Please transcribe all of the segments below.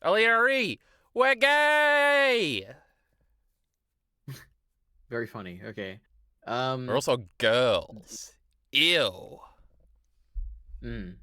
EliteAri, we're gay! Very funny. Okay. We're also girls. Ew. Mm.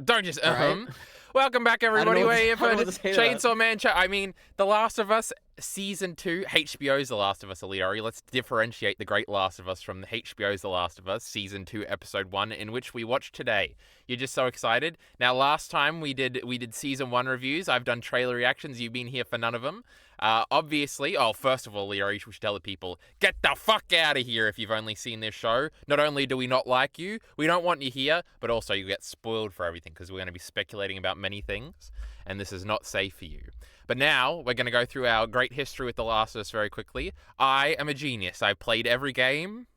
Don't just All right. Welcome back, I don't everybody. know what We're to, here I don't for know what to say to that. Chainsaw Man chat. I mean, The Last of Us Season 2, HBO's The Last of Us, EliteAri. Let's differentiate the great Last of Us from the HBO's The Last of Us Season 2, Episode 1, in which we watched today. You're just so excited. Now, last time we did Season 1 reviews. I've done trailer reactions. You've been here for none of them. Obviously, first of all, EliteAri, we should tell the people, get the fuck out of here if you've only seen this show. Not only do we not like you, we don't want you here, but also you get spoiled for everything because we're going to be speculating about many things, and this is not safe for you. But now, we're going to go through our great history with The Last of Us very quickly. I am a genius. I've played every game,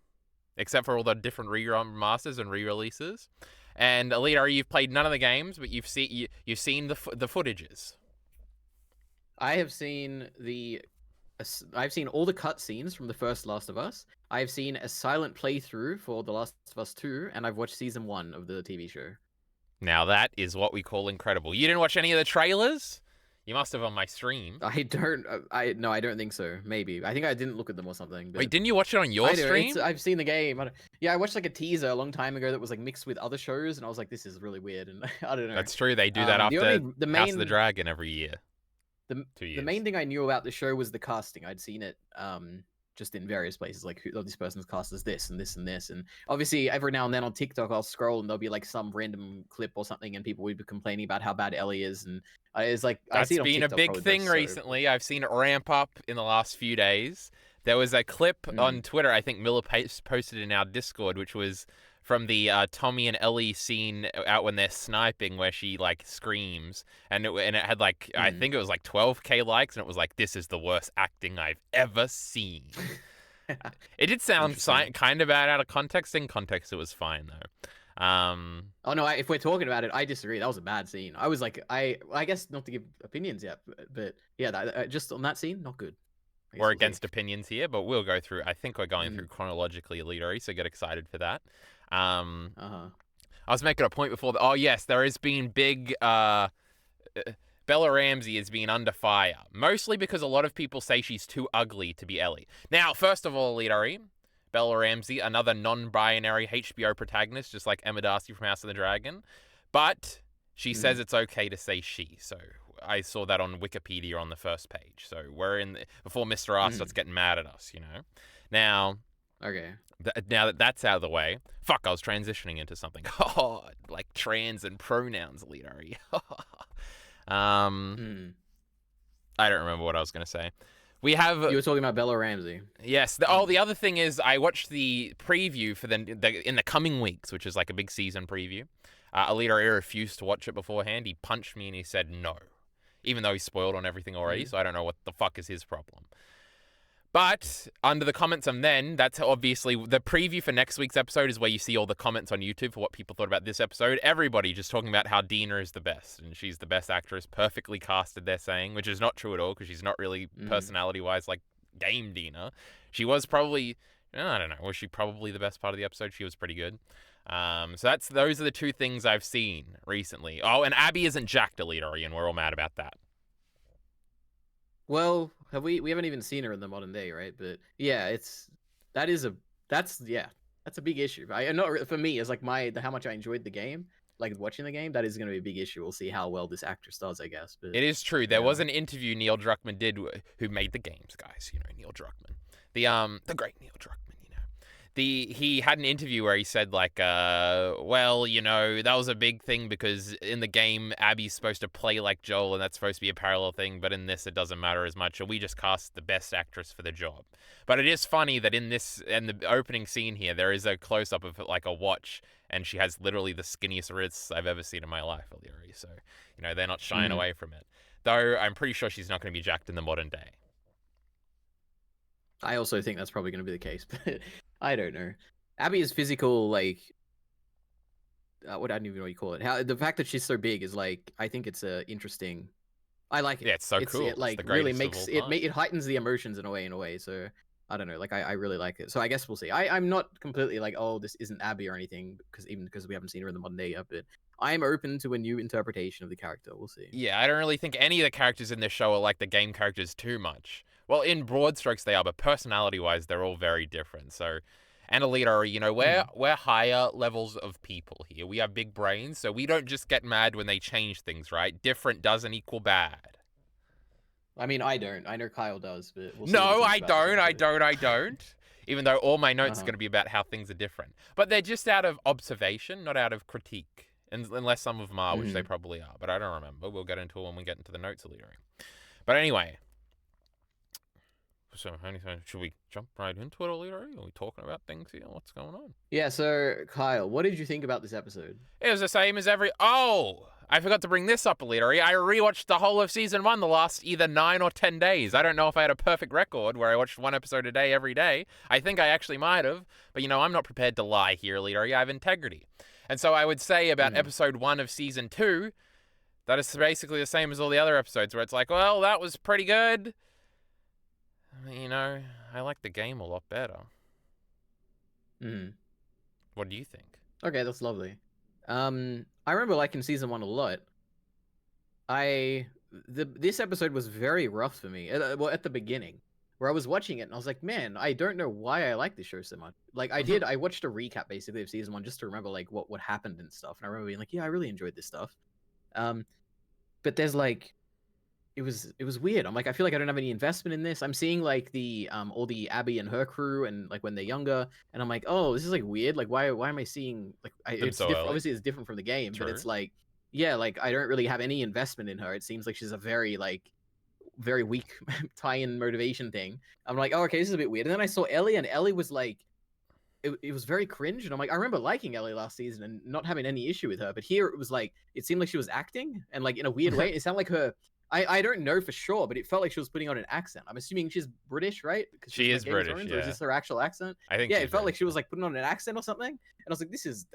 except for all the different remasters and re-releases. And EliteAri, you've played none of the games, but you've seen the footages. I have seen all the cutscenes from the first Last of Us. I've seen a silent playthrough for The Last of Us 2, and I've watched Season 1 of the TV show. Now that is what we call incredible. You didn't watch any of the trailers? You must have on my stream. I don't think so. Maybe. I think I didn't look at them or something. But Wait, didn't you watch it on your stream? I've seen the game. I watched like a teaser a long time ago that was like mixed with other shows, and I was like, this is really weird, and I don't know. That's true. They do that after House of the Dragon every year. The main thing I knew about the show was the casting. I'd seen it just in various places, like this person's cast as this and this and this, and obviously every now and then on TikTok I'll scroll and there'll be like some random clip or something, and people would be complaining about how bad Ellie is, and it's like that's been a big thing recently. I've seen it ramp up in the last few days. There was a clip on Twitter, I think Miller posted in our Discord, which was from the Tommy and Ellie scene out when they're sniping, where she like screams, and it had like I think it was like 12K likes, and it was like, this is the worst acting I've ever seen. It did sound kind of bad out of context. In context, it was fine though. Oh no, if we're talking about it, I disagree. That was a bad scene. I was like, I guess not to give opinions yet, but yeah, just on that scene, not good. We're against opinions here, but we'll go through. I think we're going through chronologically, EliteAri, so get excited for that. I was making a point before that. Oh yes, there has been big. Bella Ramsey has been under fire, mostly because a lot of people say she's too ugly to be Ellie. Now, first of all, EliteAri, Bella Ramsey, another non-binary HBO protagonist, just like Emma Darcy from House of the Dragon, but she says it's okay to say she. So I saw that on Wikipedia on the first page. So we're in before Mr. R starts getting mad at us, you know. Now, okay. Now that that's out of the way, fuck, I was transitioning into something. Oh, like trans and pronouns, EliteAri. I don't remember what I was going to say. We have. You were talking about Bella Ramsey. Yes. The other thing is, I watched the preview for in the coming weeks, which is like a big season preview. EliteAri refused to watch it beforehand. He punched me and he said no, even though he's spoiled on everything already. So I don't know what the fuck is his problem. But under the comments and then, that's obviously the preview for next week's episode is where you see all the comments on YouTube for what people thought about this episode. Everybody just talking about how Dina is the best and she's the best actress, perfectly casted, they're saying, which is not true at all because she's not really personality-wise like game Dina. She was probably, I don't know, was she probably the best part of the episode? She was pretty good. So those are the two things I've seen recently. Oh, and Abby isn't jacked, EliteAri, and we're all mad about that. Well, we haven't even seen her in the modern day, right? But yeah, that's a big issue. Not for me, it's like how much I enjoyed the game, like watching the game. That is going to be a big issue. We'll see how well this actress does, I guess. But it is true. There was an interview Neil Druckmann did, who made the games, guys. You know, Neil Druckmann, the great Neil Druckmann. He had an interview where he said like, well, you know, that was a big thing because in the game Abby's supposed to play like Joel and that's supposed to be a parallel thing, but in this it doesn't matter as much. So we just cast the best actress for the job. But it is funny that in the opening scene here, there is a close up of like a watch, and she has literally the skinniest wrists I've ever seen in my life, EliteAri. So you know they're not shying away from it. Though I'm pretty sure she's not going to be jacked in the modern day. I also think that's probably going to be the case, but I don't know. Abby is physical, like what I don't even know what you call it. The fact that she's so big is like, I think it's interesting. I like it. Yeah, it's so cool. It like really makes it heightens the emotions in a way. So I don't know, like I really like it. So I guess we'll see. I'm not completely like, oh, this isn't Abby or anything, because we haven't seen her in the modern day yet. But I'm open to a new interpretation of the character. We'll see. Yeah, I don't really think any of the characters in this show are like the game characters too much. Well, in broad strokes they are, but personality-wise, they're all very different. So, and EliteAri, you know, we're higher levels of people here. We have big brains, so we don't just get mad when they change things, right? Different doesn't equal bad. I mean, I don't. I know Kyle does, but we'll see. No, I don't. Even though all my notes are going to be about how things are different. But they're just out of observation, not out of critique. Unless some of them are, which they probably are. But I don't remember. We'll get into it when we get into the notes of EliteAri. But anyway. So, should we jump right into it, EliteAri? Are we talking about things here? What's going on? Yeah, so, Kyle, what did you think about this episode? It was the same as every... Oh! I forgot to bring this up, EliteAri. I rewatched the whole of Season 1 the last either 9 or 10 days. I don't know if I had a perfect record where I watched one episode a day every day. I think I actually might have. But, you know, I'm not prepared to lie here, EliteAri. I have integrity. And so I would say about episode 1 of Season 2, that is basically the same as all the other episodes, where it's like, well, that was pretty good. You know, I like the game a lot better. What do you think? Okay, that's lovely. I remember liking Season 1 a lot. This episode was very rough for me. Well, at the beginning, where I was watching it and I was like, man, I don't know why I like this show so much. Like, I watched a recap basically of Season 1 just to remember like what happened and stuff. And I remember being like, yeah, I really enjoyed this stuff. But there's like, it was weird. I'm like, I feel like I don't have any investment in this. I'm seeing like the all the Abby and her crew and like when they're younger, and I'm like, oh, this is like weird. Like, why am I seeing like it's obviously it's different from the game, but it's like, yeah, like I don't really have any investment in her. It seems like she's a very weak tie-in motivation thing. I'm like, oh, okay, this is a bit weird. And then I saw Ellie, and Ellie was like, it was very cringe. And I'm like, I remember liking Ellie last season and not having any issue with her, but here it was like, it seemed like she was acting and like in a weird way. It sounded like her. I don't know for sure, but it felt like she was putting on an accent. I'm assuming she's British, right? Because she is British, yeah. Or is this her actual accent? I think. Yeah, it felt like she was like putting on an accent or something. And I was like,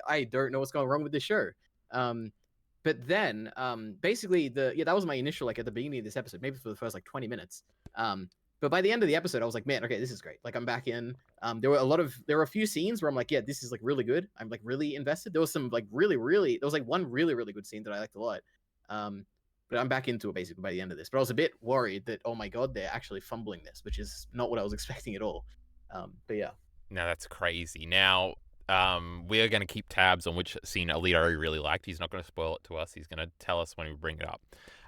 I don't know what's going wrong with this show. But then, basically that was my initial, like at the beginning of this episode, maybe for the first like 20 minutes. But by the end of the episode, I was like, man, okay, this is great. Like I'm back in. There were a few scenes where I'm like, yeah, this is like really good. I'm like really invested. There was some like there was like one really, really good scene that I liked a lot. But I'm back into it basically by the end of this. But I was a bit worried that, oh my god, they're actually fumbling this, which is not what I was expecting at all. But yeah. No, that's crazy. Now, we're going to keep tabs on which scene EliteAri really liked. He's not going to spoil it to us. He's going to tell us when we bring it up.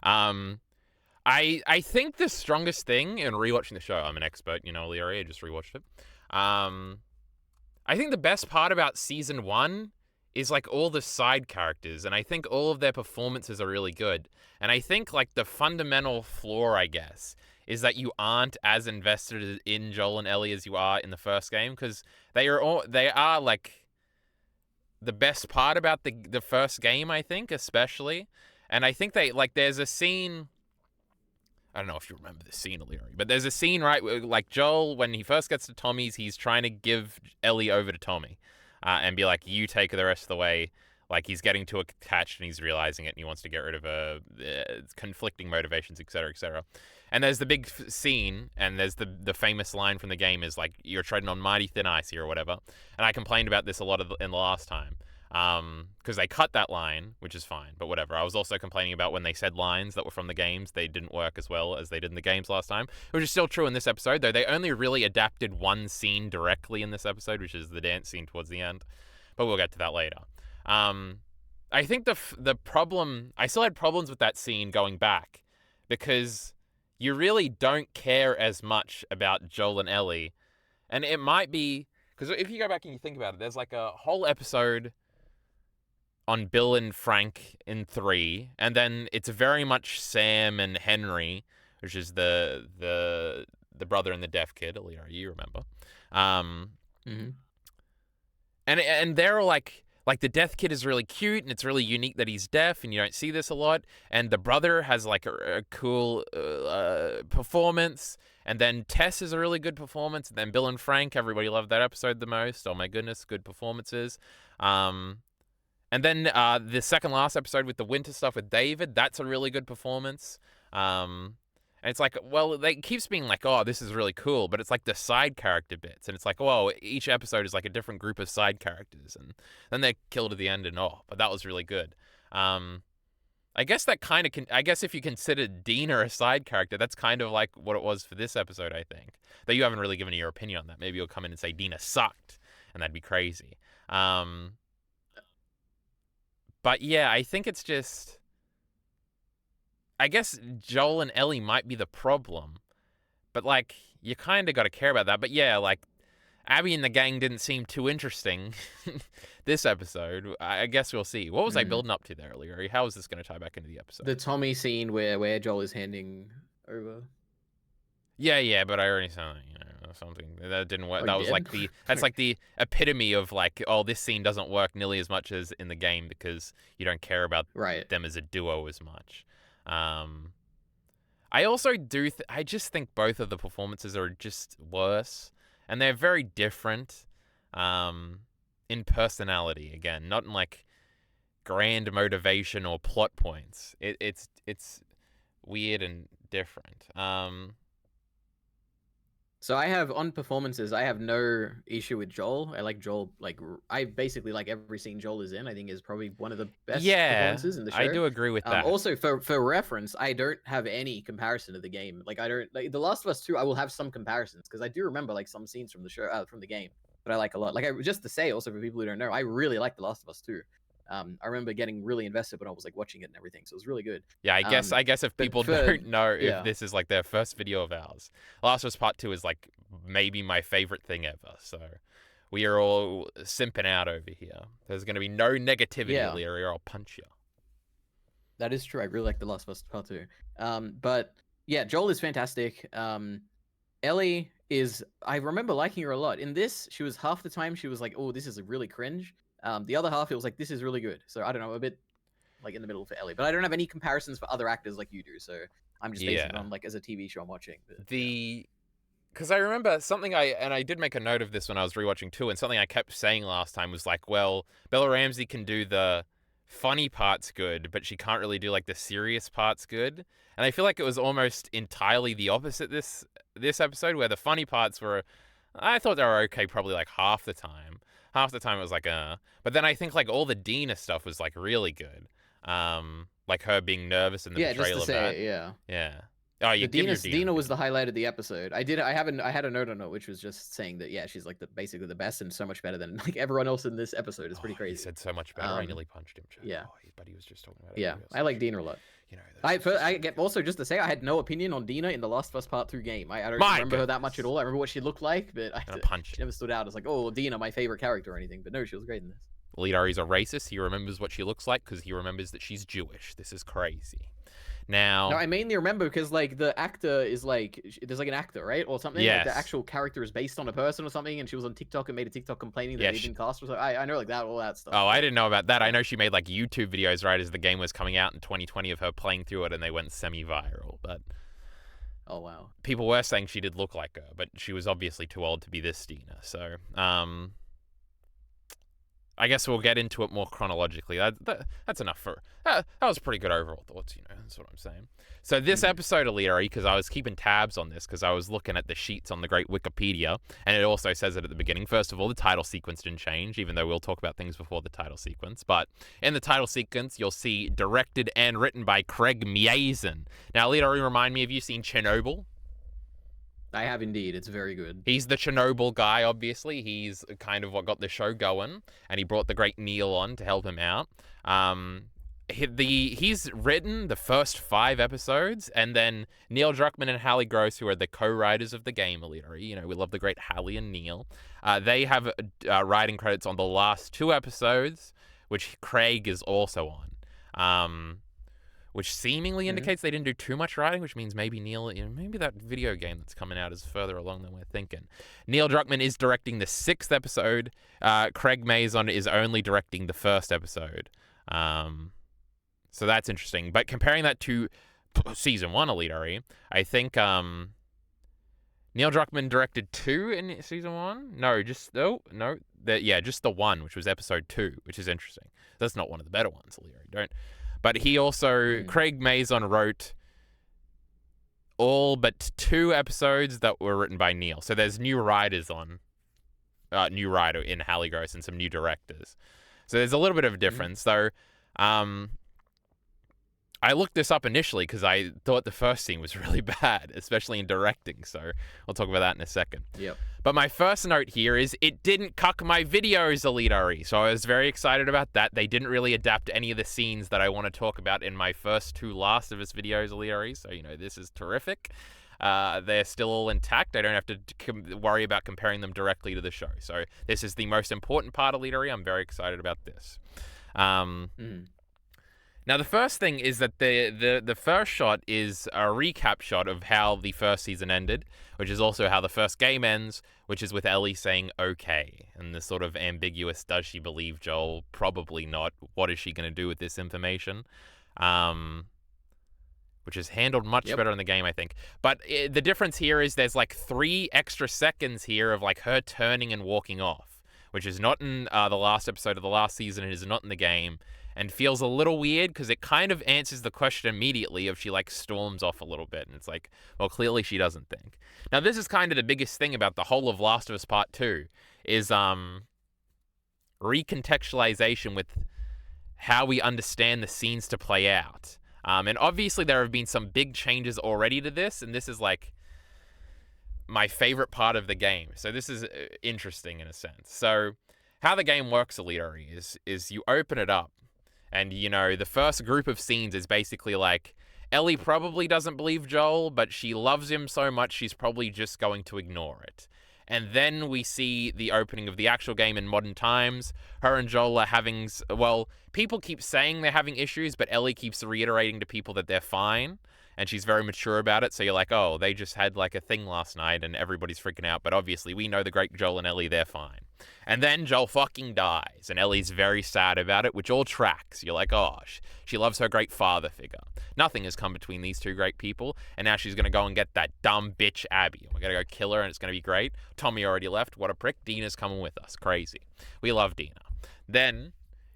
I think the strongest thing in rewatching the show, I'm an expert, you know, EliteAri, I just rewatched it. I think the best part about Season 1 is like all the side characters, and I think all of their performances are really good. And I think like the fundamental flaw, I guess, is that you aren't as invested in Joel and Ellie as you are in the first game, because they are like the best part about the first game, I think, especially. And I think there's a scene, I don't know if you remember the scene, EliteAri, but there's a scene, right, where, like Joel, when he first gets to Tommy's, he's trying to give Ellie over to Tommy. And be like, you take her the rest of the way. Like, he's getting too attached and he's realizing it and he wants to get rid of her conflicting motivations, etc., etc. And there's the big scene, and there's the famous line from the game is like, you're treading on mighty thin ice here or whatever. And I complained about this a lot in the last time. Because they cut that line, which is fine, but whatever. I was also complaining about when they said lines that were from the games, they didn't work as well as they did in the games last time, which is still true in this episode, though they only really adapted one scene directly in this episode, which is the dance scene towards the end, but we'll get to that later. I think the problem, I still had problems with that scene going back, because you really don't care as much about Joel and Ellie, and it might be, because if you go back and you think about it, there's like a whole episode on Bill and Frank in 3, and then it's very much Sam and Henry, which is the brother and the deaf kid, EliteAri, you remember. And they're like the deaf kid is really cute, and it's really unique that he's deaf, and you don't see this a lot. And the brother has like a cool performance, and then Tess is a really good performance, and then Bill and Frank, everybody loved that episode the most. Oh my goodness, good performances. And then the second last episode with the winter stuff with David, that's a really good performance. And it's like, well, it keeps being like, oh, this is really cool, but it's like the side character bits. And it's like, whoa, each episode is like a different group of side characters. And then they're killed at the end, and but that was really good. I guess that kind of I guess if you consider Dina a side character, that's kind of like what it was for this episode, I think. Though you haven't really given your opinion on that. Maybe you'll come in and say Dina sucked, and that'd be crazy. But yeah, I think it's just... I guess Joel and Ellie might be the problem. But, like, you kind of got to care about that. But yeah, like, Abby and the gang didn't seem too interesting this episode. I guess we'll see. What was I building up to there earlier? How is this going to tie back into the episode? The Tommy scene where Joel is handing over. Yeah, but I already saw something that didn't work. That was like that's like the epitome of like, oh, this scene doesn't work nearly as much as in the game because you don't care about them as a duo as much. I also I just think both of the performances are just worse, and they're very different in personality. Again, not in like grand motivation or plot points. It's weird and different. So I have, on performances, I have no issue with Joel. I like Joel, like, I basically like every scene Joel is in, I think is probably one of the best performances in the show. I do agree with that. Also, for reference, I don't have any comparison to the game. Like, I don't, like, The Last of Us 2, I will have some comparisons, because I do remember, like, some scenes from the show, from the game, that I like a lot. Like, just to say, also, for people who don't know, I really like The Last of Us 2. I remember getting really invested when I was like watching it and everything, so it was really good. Yeah, I guess if people don't know if this is like their first video of ours, Last of Us Part 2 is like maybe my favorite thing ever. So we are all simping out over here. There's going to be no negativity, EliteAri, or I'll punch you. That is true. I really like The Last of Us Part 2. But yeah, Joel is fantastic. Ellie is, I remember liking her a lot. In this, she was half the time she was like, oh, this is really cringe. The other half, it was like, this is really good. So I don't know, a bit like in the middle for Ellie. But I don't have any comparisons for other actors like you do. So I'm just basing it on like as a TV show I'm watching. But, because I remember something I did make a note of this when I was rewatching too, and something I kept saying last time was like, well, Bella Ramsey can do the funny parts good, but she can't really do like the serious parts good. And I feel like it was almost entirely the opposite this episode, where the funny parts were, I thought they were okay probably like half the time. Half the time it was like, But then I think like all the Dina stuff was like really good. Like her being nervous and the betrayal of that. Yeah. Oh, you give Dina was the highlight of the episode. I had a note on it which was just saying that she's like basically the best and so much better than like everyone else in this episode. It's pretty crazy. He said so much better. I nearly punched him. Yeah. But he was just talking about it. Yeah, I like Dina a lot. You know, I get also just to say I had no opinion on Dina in the Last of Us Part 2 game. I don't remember her that much at all. I remember what she looked like, but she never stood out as like, oh, Dina, my favorite character or anything. But no, she was great in this. EliteAri's a racist. He remembers what she looks like because he remembers that she's Jewish. This is crazy. Now, I mainly remember because like the actor is like, there's like an actor, right, or something. Yes. Like the actual character is based on a person or something, and she was on TikTok and made a TikTok complaining that they didn't cast her. So I know like that, all that stuff. Oh, I didn't know about that. I know she made like YouTube videos right as the game was coming out in 2020 of her playing through it, and they went semi-viral. But oh wow, people were saying she did look like her, but she was obviously too old to be this Dina. So I guess we'll get into it more chronologically. That's enough for... that was pretty good overall thoughts, you know. That's what I'm saying. So this episode of EliteAri, because I was keeping tabs on this, because I was looking at the sheets on the great Wikipedia, and it also says it at the beginning. First of all, the title sequence didn't change, even though we'll talk about things before the title sequence. But in the title sequence, you'll see directed and written by Craig Mazin. Now, EliteAri, remind me, have you seen Chernobyl? I have indeed. It's very good. He's the Chernobyl guy, obviously. He's kind of what got the show going, and he brought the great Neil on to help him out. He's written the first 5 episodes, and then Neil Druckmann and Hallie Gross, who are the co-writers of the game, EliteAri, you know, we love the great Hallie and Neil. They have writing credits on the last 2 episodes, which Craig is also on. Which seemingly indicates they didn't do too much writing, which means maybe Neil, you know, maybe that video game that's coming out is further along than we're thinking. Neil Druckmann is directing the 6th episode. Craig Mazin is only directing the 1st episode. So that's interesting. But comparing that to season 1 EliteAri, I think Neil Druckmann directed 2 in season 1. Just the 1, which was episode 2, which is interesting. That's not one of the better ones, EliteAri. But he also, Craig Mazin wrote all but 2 episodes that were written by Neil. So there's new writers on, new writer in Hallie Gross and some new directors. So there's a little bit of a difference, though. I looked this up initially because I thought the first scene was really bad, especially in directing, so I'll talk about that in a second. Yep. But my first note here is it didn't cuck my videos, EliteAri, so I was very excited about that. They didn't really adapt any of the scenes that I want to talk about in my first 2 Last of Us videos, EliteAri, so, this is terrific. They're still all intact. I don't have to worry about comparing them directly to the show. So this is the most important part of EliteAri. I'm very excited about this. Now, the first thing is that the first shot is a recap shot of how the first season ended, which is also how the first game ends, which is with Ellie saying, okay, and the sort of ambiguous, does she believe Joel? Probably not. What is she going to do with this information? Which is handled much better in the game, I think. But the difference here is there's like 3 extra seconds here of like her turning and walking off, which is not in the last episode of the last season. It is not in the game. And feels a little weird because it kind of answers the question immediately if she like storms off a little bit. And it's like, well, clearly she doesn't think. Now, this is kind of the biggest thing about the whole of Last of Us Part 2 is recontextualization with how we understand the scenes to play out. And obviously there have been some big changes already to this, and this is like my favorite part of the game. So this is interesting in a sense. So how the game works, EliteAri, is you open it up, and, the first group of scenes is basically like, Ellie probably doesn't believe Joel, but she loves him so much she's probably just going to ignore it. And then we see the opening of the actual game in modern times. Her and Joel are having, well, people keep saying they're having issues, but Ellie keeps reiterating to people that they're fine. And she's very mature about it. So you're like, oh, they just had like a thing last night and everybody's freaking out. But obviously we know the great Joel and Ellie, they're fine. And then Joel fucking dies. And Ellie's very sad about it, which all tracks. You're like, oh, she loves her great father figure. Nothing has come between these 2 great people. And now she's going to go and get that dumb bitch Abby. We're going to go kill her and it's going to be great. Tommy already left. What a prick. Dina's coming with us. Crazy. We love Dina. Then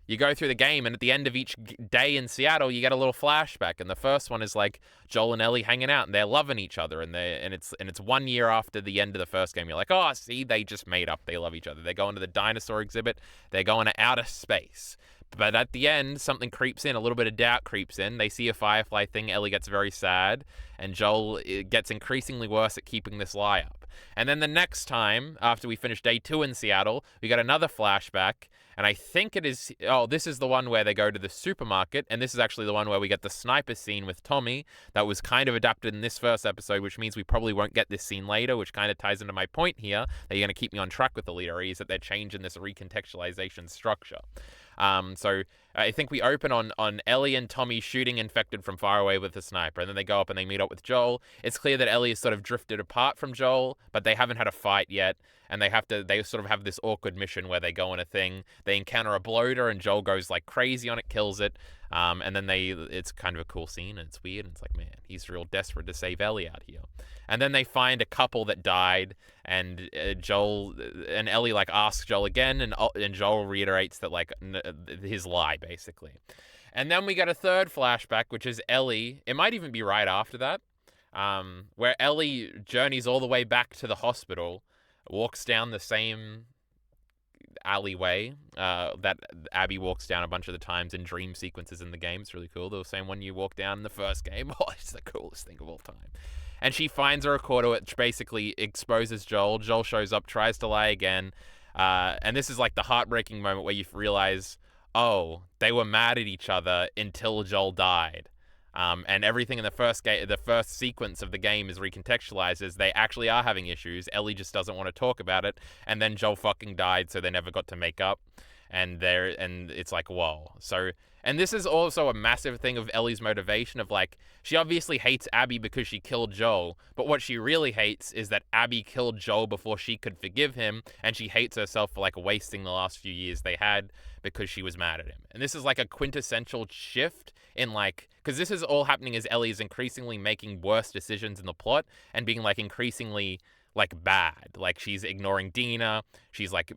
you go through the game, and at the end of each day in Seattle, you get a little flashback. And the first one is like Joel and Ellie hanging out, and they're loving each other. And it's 1 year after the end of the first game. You're like, oh, see, they just made up. They love each other. They're going to the dinosaur exhibit. They're going to outer space. But at the end, something creeps in. A little bit of doubt creeps in. They see a firefly thing. Ellie gets very sad, and Joel gets increasingly worse at keeping this lie up. And then the next time, after we finish day 2 in Seattle, we got another flashback. And I think it is, this is the one where they go to the supermarket. And this is actually the one where we get the sniper scene with Tommy that was kind of adapted in this first episode, which means we probably won't get this scene later, which kind of ties into my point here that you're going to keep me on track with the EliteAri, is that they're changing this recontextualization structure. So I think we open on Ellie and Tommy shooting infected from far away with the sniper, and then they go up and they meet up with Joel. It's clear that Ellie has sort of drifted apart from Joel, but they haven't had a fight yet, and they sort of have this awkward mission where they go on a thing. They encounter a bloater, and Joel goes like crazy on it, kills it, and then it's kind of a cool scene, and it's weird, and it's like, man, he's real desperate to save Ellie out here. And then they find a couple that died, and Joel and Ellie like asks Joel again, and Joel reiterates that like his lie basically. And then we get a third flashback, which is Ellie. It might even be right after that, where Ellie journeys all the way back to the hospital, walks down the same alleyway that Abby walks down a bunch of the times in dream sequences in the game. It's really cool. The same one you walk down in the first game. Oh, it's the coolest thing of all time. And she finds a recorder which basically exposes Joel. Joel shows up, tries to lie again. And this is like the heartbreaking moment where you realize, oh, they were mad at each other until Joel died. And everything in the first sequence of the game is recontextualized as they actually are having issues. Ellie just doesn't want to talk about it. And then Joel fucking died, so they never got to make up. And it's like, whoa. So, and this is also a massive thing of Ellie's motivation of like, she obviously hates Abby because she killed Joel, but what she really hates is that Abby killed Joel before she could forgive him, and she hates herself for like wasting the last few years they had because she was mad at him. And this is like a quintessential shift in like, because this is all happening as Ellie is increasingly making worse decisions in the plot and being like increasingly like bad. Like she's ignoring Dina. She's like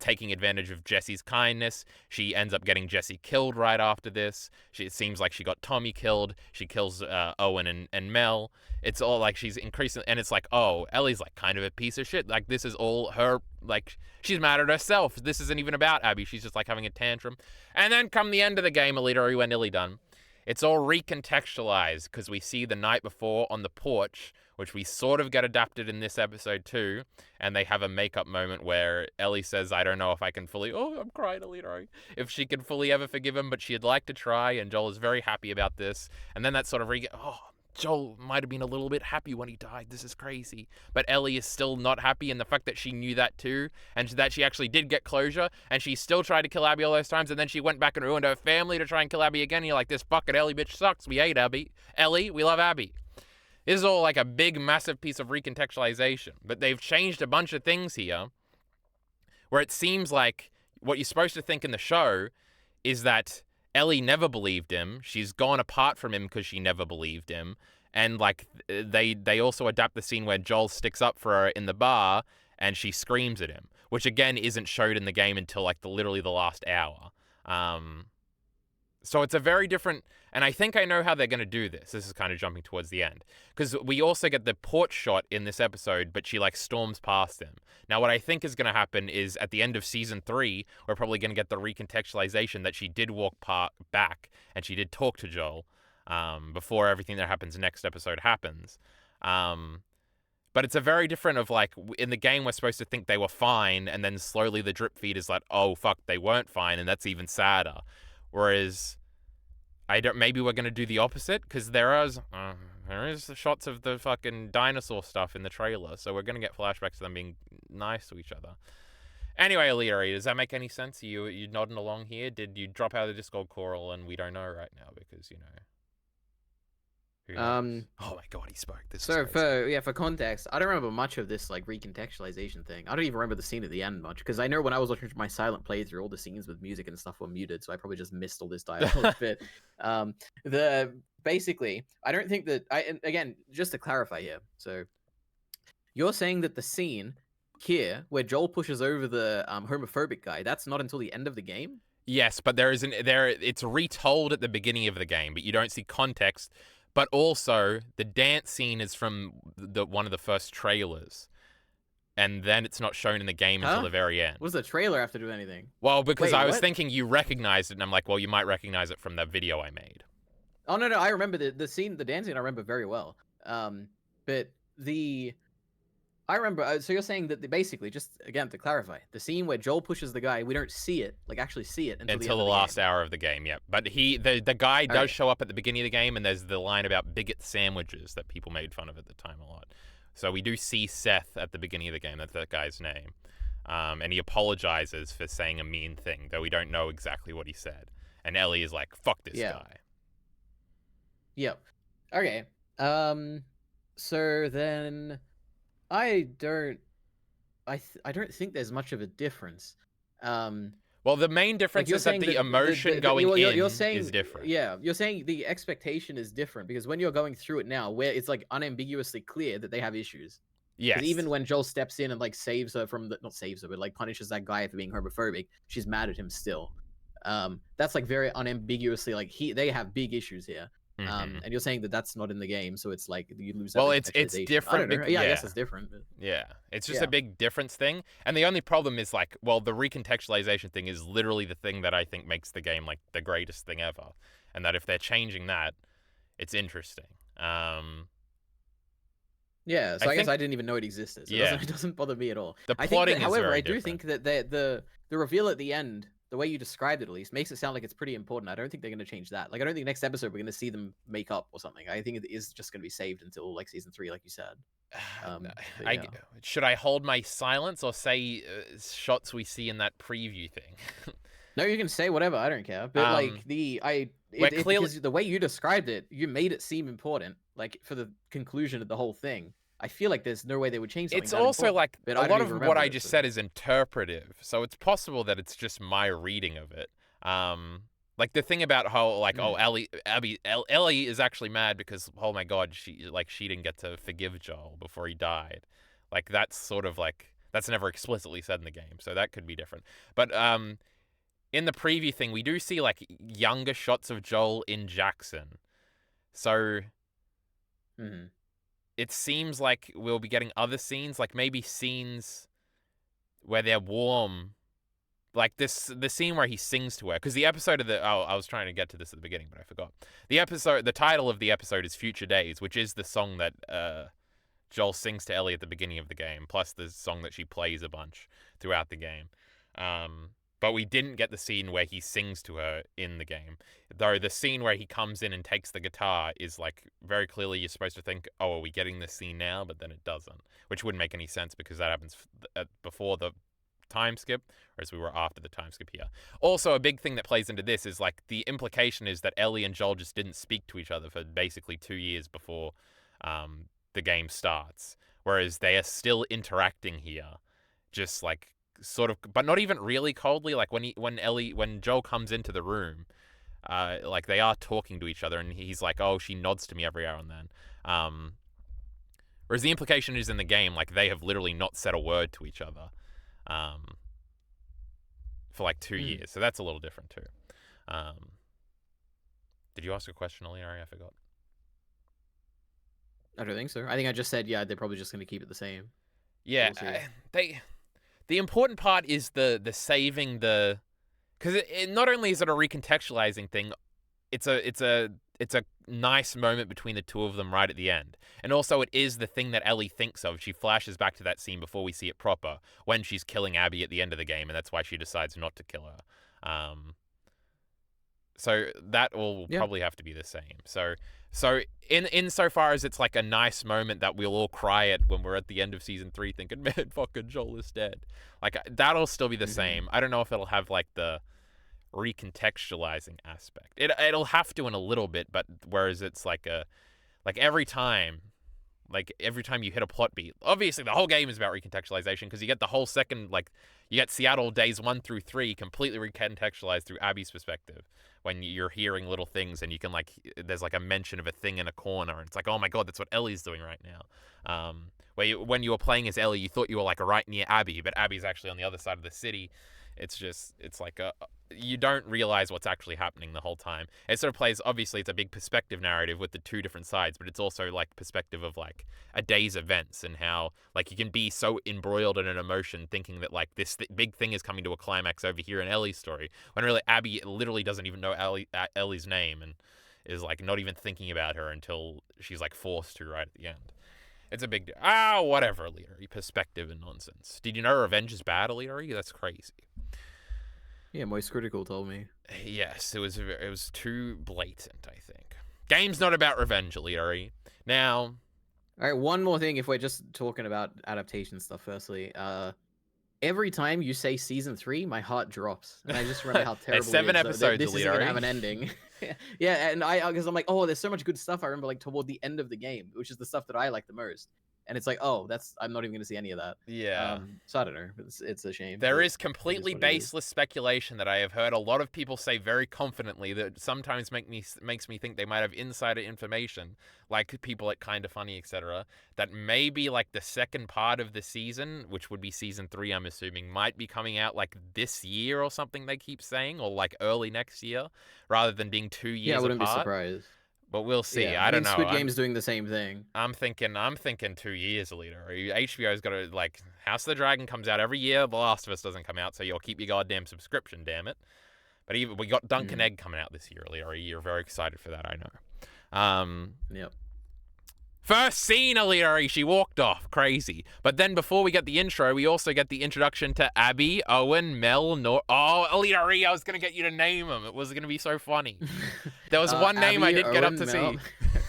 taking advantage of Jesse's kindness. She ends up getting Jesse killed right after this. It seems like she got Tommy killed. She kills Owen and Mel. It's all like she's increasing, and it's like, oh, Ellie's like kind of a piece of shit. Like this is all her, like she's mad at herself. This isn't even about Abby. She's just like having a tantrum. And then come the end of the game, EliteAri, we're nearly done. it's all recontextualized because we see the night before on the porch, which we sort of get adapted in this episode too, and they have a makeup moment where Ellie says, I don't know if I can fully, oh, I'm crying, EliteAri, if she can fully ever forgive him, but she'd like to try, and Joel is very happy about this. And then that sort of Joel might have been a little bit happy when he died. This is crazy. But Ellie is still not happy, and the fact that she knew that too, and that she actually did get closure, and she still tried to kill Abby all those times, and then she went back and ruined her family to try and kill Abby again. And you're like, this fucking Ellie bitch sucks. We hate Abby. Ellie, we love Abby. This is all like a big, massive piece of recontextualization. But they've changed a bunch of things here where it seems like what you're supposed to think in the show is that Ellie never believed him. She's gone apart from him because she never believed him. And like they also adapt the scene where Joel sticks up for her in the bar and she screams at him, which again isn't showed in the game until like literally the last hour. So it's a very different, and I think I know how they're going to do this. This is kind of jumping towards the end, because we also get the porch shot in this episode, but she like storms past him. Now, what I think is going to happen is at the end of season 3, we're probably going to get the recontextualization that she did walk back and she did talk to Joel before everything that happens next episode happens. But it's a very different of like, in the game, we're supposed to think they were fine, and then slowly the drip feed is like, oh, fuck, they weren't fine, and that's even sadder. Whereas maybe we're going to do the opposite, because there is shots of the fucking dinosaur stuff in the trailer, so we're going to get flashbacks to them being nice to each other. Anyway, EliteAri, does that make any sense? You nodding along here? Did you drop out of the Discord call and we don't know right now because, you know... Oh my god, he spoke. For context, I don't remember much of this like recontextualization thing. I don't even remember the scene at the end much, because I know when I was watching my silent playthrough, all the scenes with music and stuff were muted, so I probably just missed all this dialogue bit. Basically, I don't think that again, just to clarify here, so you're saying that the scene here where Joel pushes over the homophobic guy, that's not until the end of the game? Yes, but it's retold at the beginning of the game, but you don't see context. But also, the dance scene is from one of the first trailers. And then it's not shown in the game until the very end. What does the trailer have to do with anything? Well, because I was thinking you recognized it, and I'm like, well, you might recognize it from the video I made. Oh, no, I remember the scene, the dance scene I remember very well. But I remember, so you're saying that basically, just again to clarify, the scene where Joel pushes the guy, we don't see it, like actually see it until the last hour of the game, yeah. But the guy does show up at the beginning of the game, and there's the line about bigot sandwiches that people made fun of at the time a lot. So we do see Seth at the beginning of the game. That's that guy's name. And he apologizes for saying a mean thing, though we don't know exactly what he said. And Ellie is like, fuck this guy. Yep. Okay. So then... I don't think there's much of a difference. Well, the main difference is that the emotion going in is different. Yeah, you're saying the expectation is different, because when you're going through it now, where it's like unambiguously clear that they have issues. Yes. Even when Joel steps in and like saves her from not saves her, but like punishes that guy for being homophobic, she's mad at him still. That's like very unambiguously like they have big issues here. And you're saying that that's not in the game, so it's like you lose that. Well, it's different. I guess it's different. But... Yeah, it's just a big difference thing. And the only problem is like, well, the recontextualization thing is literally the thing that I think makes the game like the greatest thing ever. And that if they're changing that, it's interesting. Yeah, so I guess I didn't even know it existed. So it doesn't bother me at all. The plotting is very different. I do think that the reveal at the end, the way you described it at least, makes it sound like it's pretty important. I don't think they're going to change that. Like, I don't think next episode we're going to see them make up or something. I think it is just going to be saved until like season 3, like you said. Should I hold my silence or say shots we see in that preview thing? No, you can say whatever. I don't care. But because the way you described it, you made it seem important. Like for the conclusion of the whole thing. I feel like there's no way they would change something. It's also like a lot of what I just said is interpretive, so it's possible that it's just my reading of it. Like the thing about how like Ellie is actually mad because oh my god she didn't get to forgive Joel before he died. Like that's sort of like that's never explicitly said in the game, so that could be different. But in the preview thing, we do see like younger shots of Joel in Jackson, so. It seems like we'll be getting other scenes, like maybe scenes where they're warm like the scene where he sings to her, because the episode of the I was trying to get to this at the beginning, but I forgot. The title of the episode is Future Days, which is the song that Joel sings to Ellie at the beginning of the game, plus the song that she plays a bunch throughout the game. But we didn't get the scene where he sings to her in the game. Though the scene where he comes in and takes the guitar is like very clearly you're supposed to think, oh, are we getting this scene now? But then it doesn't, which wouldn't make any sense because that happens before the time skip, whereas we were after the time skip here. Also, a big thing that plays into this is like the implication is that Ellie and Joel just didn't speak to each other for basically 2 years before the game starts, whereas they are still interacting here, just like sort of, but not even really coldly. Like when Joel comes into the room, like they are talking to each other, and he's like, "Oh, she nods to me every now and then." Whereas the implication is in the game, like they have literally not said a word to each other, for like 2 years. So that's a little different too. Did you ask a question, EliteAri? I forgot. I don't think so. I think I just said, yeah, they're probably just going to keep it the same. Yeah, the important part is the saving the, because it not only is it a recontextualizing thing, it's a nice moment between the two of them right at the end, and also it is the thing that Ellie thinks of. She flashes back to that scene before we see it proper when she's killing Abby at the end of the game, and that's why she decides not to kill her. So that will probably have to be the same. So insofar as it's like a nice moment that we'll all cry at when we're at the end of season 3 thinking, man, fucking Joel is dead. Like that'll still be the same. I don't know if it'll have like the recontextualizing aspect. It'll have to in a little bit, but whereas it's like every time you hit a plot beat, obviously the whole game is about recontextualization because you get the whole second, like you get Seattle days 1 through 3 completely recontextualized through Abby's perspective when you're hearing little things, and you can like there's like a mention of a thing in a corner, and it's like, oh my god, that's what Ellie's doing right now. When you were playing as Ellie, you thought you were like right near Abby, but Abby's actually on the other side of the city. It's like you don't realize what's actually happening the whole time. It sort of plays, obviously it's a big perspective narrative with the two different sides, but it's also like perspective of like a day's events and how like you can be so embroiled in an emotion thinking that like this big thing is coming to a climax over here in Ellie's story, when really Abby literally doesn't even know Ellie's name and is like not even thinking about her until she's like forced to right at the end. It's a big deal. Whatever, EliteAri. Perspective and nonsense. Did you know revenge is bad, EliteAri? That's crazy. Yeah, Moist Critical told me. Yes, it was too blatant, I think. Game's not about revenge, EliteAri. Now... All right, one more thing, if we're just talking about adaptation stuff, firstly. Every time you say season 3, my heart drops. And I just remember how terrible it's 7 it is. episodes, this isn't going to have an ending. Yeah, and because I'm like, oh, there's so much good stuff. I remember like toward the end of the game, which is the stuff that I like the most. And it's like, oh, I'm not even going to see any of that. Yeah. So I don't know. It's a shame. There is completely baseless speculation that I have heard a lot of people say very confidently that sometimes makes me think they might have insider information, like people at Kinda Funny, etc., that maybe like the second part of the season, which would be season 3, I'm assuming, might be coming out like this year or something they keep saying, or like early next year, rather than being 2 years apart. Yeah, I wouldn't be surprised. But we'll see. Yeah, I don't know. Squid Game's doing the same thing. I'm thinking 2 years later. HBO's got to, like, House of the Dragon comes out every year. The Last of Us doesn't come out, so you'll keep your goddamn subscription, damn it. But even we got Duncan Egg coming out this year, EliteAri. You're very excited for that, I know. Yep. First scene, EliteAri, she walked off. Crazy. But then before we get the intro, we also get the introduction to Abby, Owen, Mel, EliteAri, I was going to get you to name them. It was going to be so funny. There was one name Abby, I didn't get up to Mel.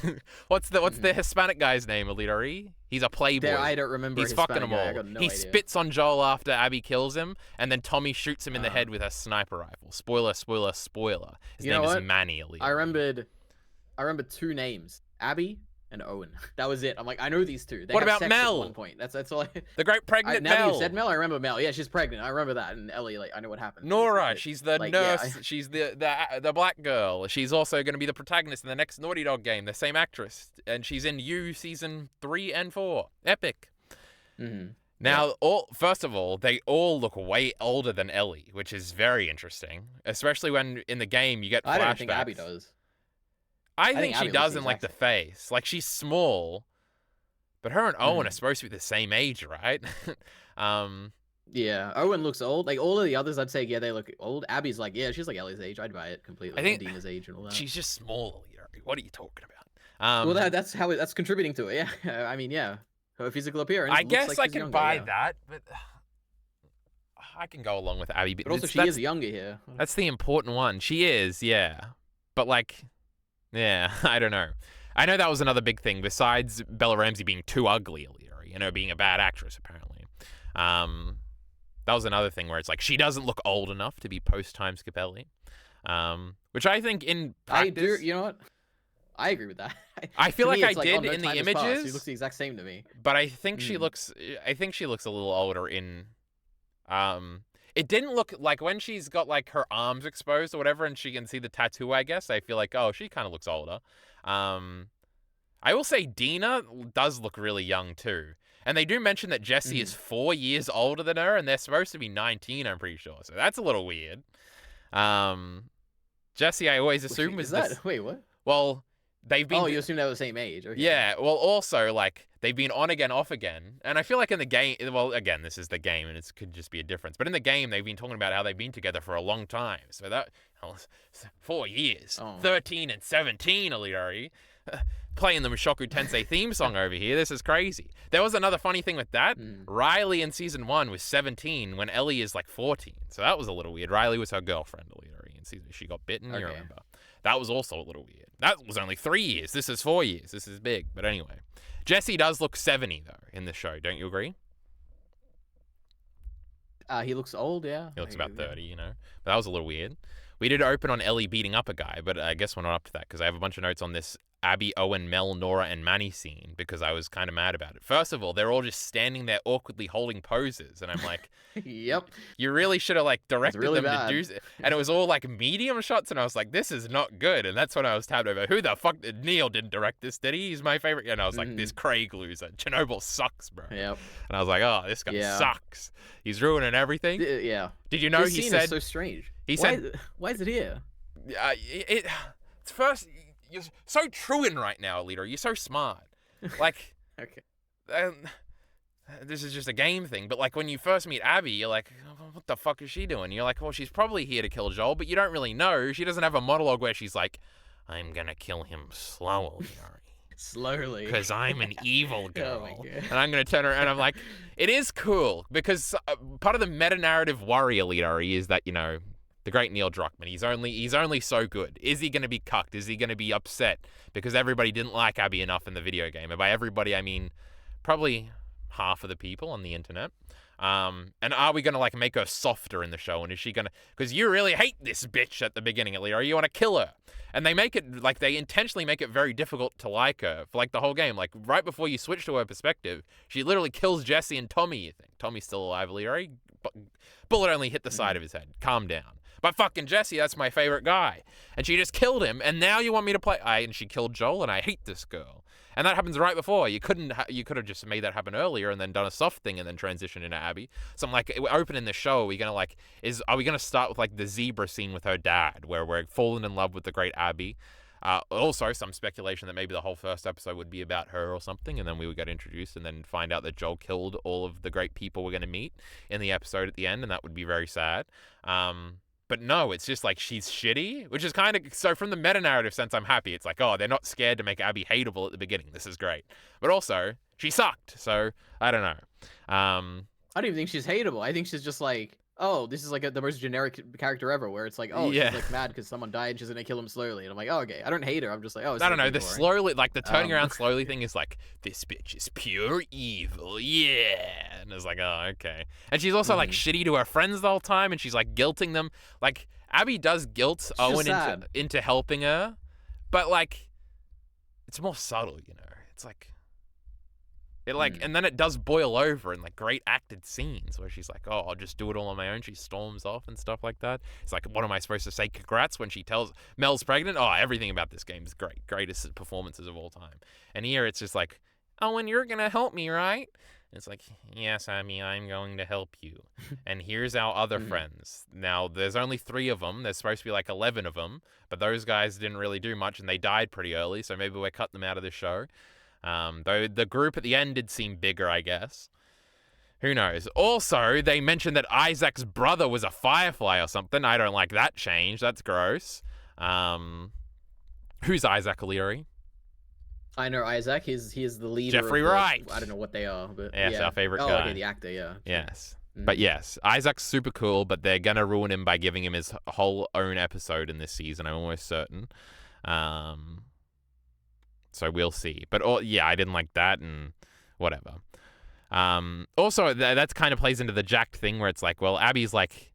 see. What's the Hispanic guy's name, EliteAri? He's a playboy. I don't remember. He's fucking them all. I got no he idea. spits on Joel after Abby kills him, and then Tommy shoots him in the head with a sniper rifle. Spoiler. His name is Manny, EliteAri. I remember 2 names. Abby and Owen. That was it. I'm like, I know these 2. They what have about sex Mel? At one point. That's all. The great pregnant now Mel. that you said Mel, I remember Mel. Yeah, she's pregnant. I remember that. And Ellie, like, I know what happened. Nora, she's the like, nurse. Yeah, she's the black girl. She's also going to be the protagonist in the next Naughty Dog game. The same actress, and she's in You season 3 and 4. Epic. Now, first of all, they all look way older than Ellie, which is very interesting, especially when in the game you get flashbacks. I don't think Abby does. I think she Abby does in looks like the face. Like she's small, but her and Owen are supposed to be the same age, right? Yeah, Owen looks old. Like all of the others, I'd say, yeah, they look old. Abby's like, yeah, she's like Ellie's age. I'd buy it completely. I And think Dina's age and all that. she's just small, EliteAri. What are you talking about? Well, that's contributing to it. Yeah, I mean, yeah, her physical appearance I looks guess like I she's can younger. buy Yeah. that, but I can go along with Abby. But also, she is younger here. That's the important one. She is, yeah. But like, yeah, I don't know. I know that was another big thing besides Bella Ramsey being too ugly, EliteAri, you know, being a bad actress apparently. That was another thing where it's like she doesn't look old enough to be post-time skip Ellie. Which I think in practice, I do. You know what? I agree with that. I feel like I did no in the time has passed. images. She looks the exact same to me. But I think she looks. I think she looks a little older in. It didn't look like when she's got like her arms exposed or whatever, and she can see the tattoo. I guess I feel like, oh, she kind of looks older. I will say Dina does look really young too. And they do mention that Jessie is 4 years older than her, and they're supposed to be 19, I'm pretty sure. So that's a little weird. Jessie, I always assume was that. Wait, what? Well, they've been. Oh, you assume they were the same age? Okay. Yeah. Well, also like they've been on again, off again, and I feel like in the game. Well, again, this is the game, and it could just be a difference. But in the game, they've been talking about how they've been together for a long time. So that 4 years, 13 and 17, EliteAri. Playing the Mushoku Tensei theme song over here. This is crazy. There was another funny thing with that. Riley in season 1 was 17 when Ellie is like 14. So that was a little weird. Riley was her girlfriend, EliteAri, in season. She got bitten, you remember. That was also a little weird. That was only 3 years. This is 4 years. This is big. But anyway. Jessie does look 70, though, in the show. Don't you agree? He looks old, yeah. He looks about 30, you know. But that was a little weird. We did open on Ellie beating up a guy, but I guess we're not up to that because I have a bunch of notes on this Abby, Owen, Mel, Nora, and Manny scene because I was kind of mad about it. First of all, they're all just standing there awkwardly holding poses, and I'm like, yep. You really should have like directed really them bad. to do, and it was all like medium shots, and I was like, this is not good. And that's when I was tabbed over. Who the fuck? Neil didn't direct this, did he? He's my favorite. And I was like, this Craig loser. Chernobyl sucks, bro. Yep. And I was like, oh, this guy sucks. He's ruining everything. Yeah. Did you know this he scene said? Is so strange. He said, why is it here? It's first. You're so truant right now, EliteAri. You're so smart. Like, okay. This is just a game thing. But like when you first meet Abby, you're like, oh, what the fuck is she doing? You're like, well, she's probably here to kill Joel, but you don't really know. She doesn't have a monologue where she's like, I'm gonna kill him slowly, slowly, because I'm an evil girl, oh and I'm gonna turn her. And I'm like, it is cool because part of the meta narrative worry, EliteAri, is that the great Neil Druckmann. He's only so good. Is he going to be cucked? Is he going to be upset because everybody didn't like Abby enough in the video game? And by everybody, I mean probably half of the people on the internet. And are we going to like make her softer in the show? And is she going to? Because you really hate this bitch at the beginning, EliteAri. You want to kill her. And they make it like they intentionally make it very difficult to like her for like the whole game. Like right before you switch to her perspective, she literally kills Jessie and Tommy. You think Tommy's still alive, EliteAri? Bullet only hit the side of his head. Calm down. But fucking Jessie, that's my favorite guy. And she just killed him, and now you want me to play... and she killed Joel, and I hate this girl. And that happens right before. You could have just made that happen earlier and then done a soft thing and then transitioned into Abby. So I'm like, we're opening the show. Are we going to start with like the zebra scene with her dad, where we're falling in love with the great Abby? Also, some speculation that maybe the whole first episode would be about her or something, and then we would get introduced and then find out that Joel killed all of the great people we're going to meet in the episode at the end, and that would be very sad. But no, it's just like she's shitty, which is kind of... So from the meta-narrative sense, I'm happy. It's like, oh, they're not scared to make Abby hateable at the beginning. This is great. But also, she sucked. So, I don't know. I don't even think she's hateable. I think she's just like, oh, this is like the most generic character ever, where it's like, oh, she's like mad because someone died and she's gonna kill him slowly. And I'm like, oh, okay. I don't hate her. I'm just like, oh, it's I don't know. The boring. slowly, like the turning around slowly thing is like, this bitch is pure evil. Yeah. And it's like, oh, okay. And she's also like shitty to her friends the whole time, and she's like guilting them. Like, Abby does guilt Owen into helping her, but like, it's more subtle, It's like, and then it does boil over in like great acted scenes where she's like, oh, I'll just do it all on my own. She storms off and stuff like that. It's like, what am I supposed to say? Congrats when she tells Mel's pregnant. Oh, everything about this game is great. Greatest performances of all time. And here it's just like, Owen, you're going to help me, right? And it's like, yes, Abby, I'm going to help you. And here's our other friends. Now, there's only 3 of them. There's supposed to be like 11 of them, but those guys didn't really do much and they died pretty early. So maybe we're cutting them out of the show. Though the group at the end did seem bigger, I guess. Who knows? Also, they mentioned that Isaac's brother was a firefly or something. I don't like that change. That's gross. Who's Isaac, EliteAri? I know Isaac. He is the leader. Jeffrey Wright. I don't know what they are, but yes, yeah. our favorite guy. guy. Okay, the actor. Yeah. Yes. But yes, Isaac's super cool, but they're gonna ruin him by giving him his whole own episode in this season. I'm almost certain. So we'll see. But yeah, I didn't like that, and whatever. Also, that kind of plays into the Jack thing where it's like, well, Abby's like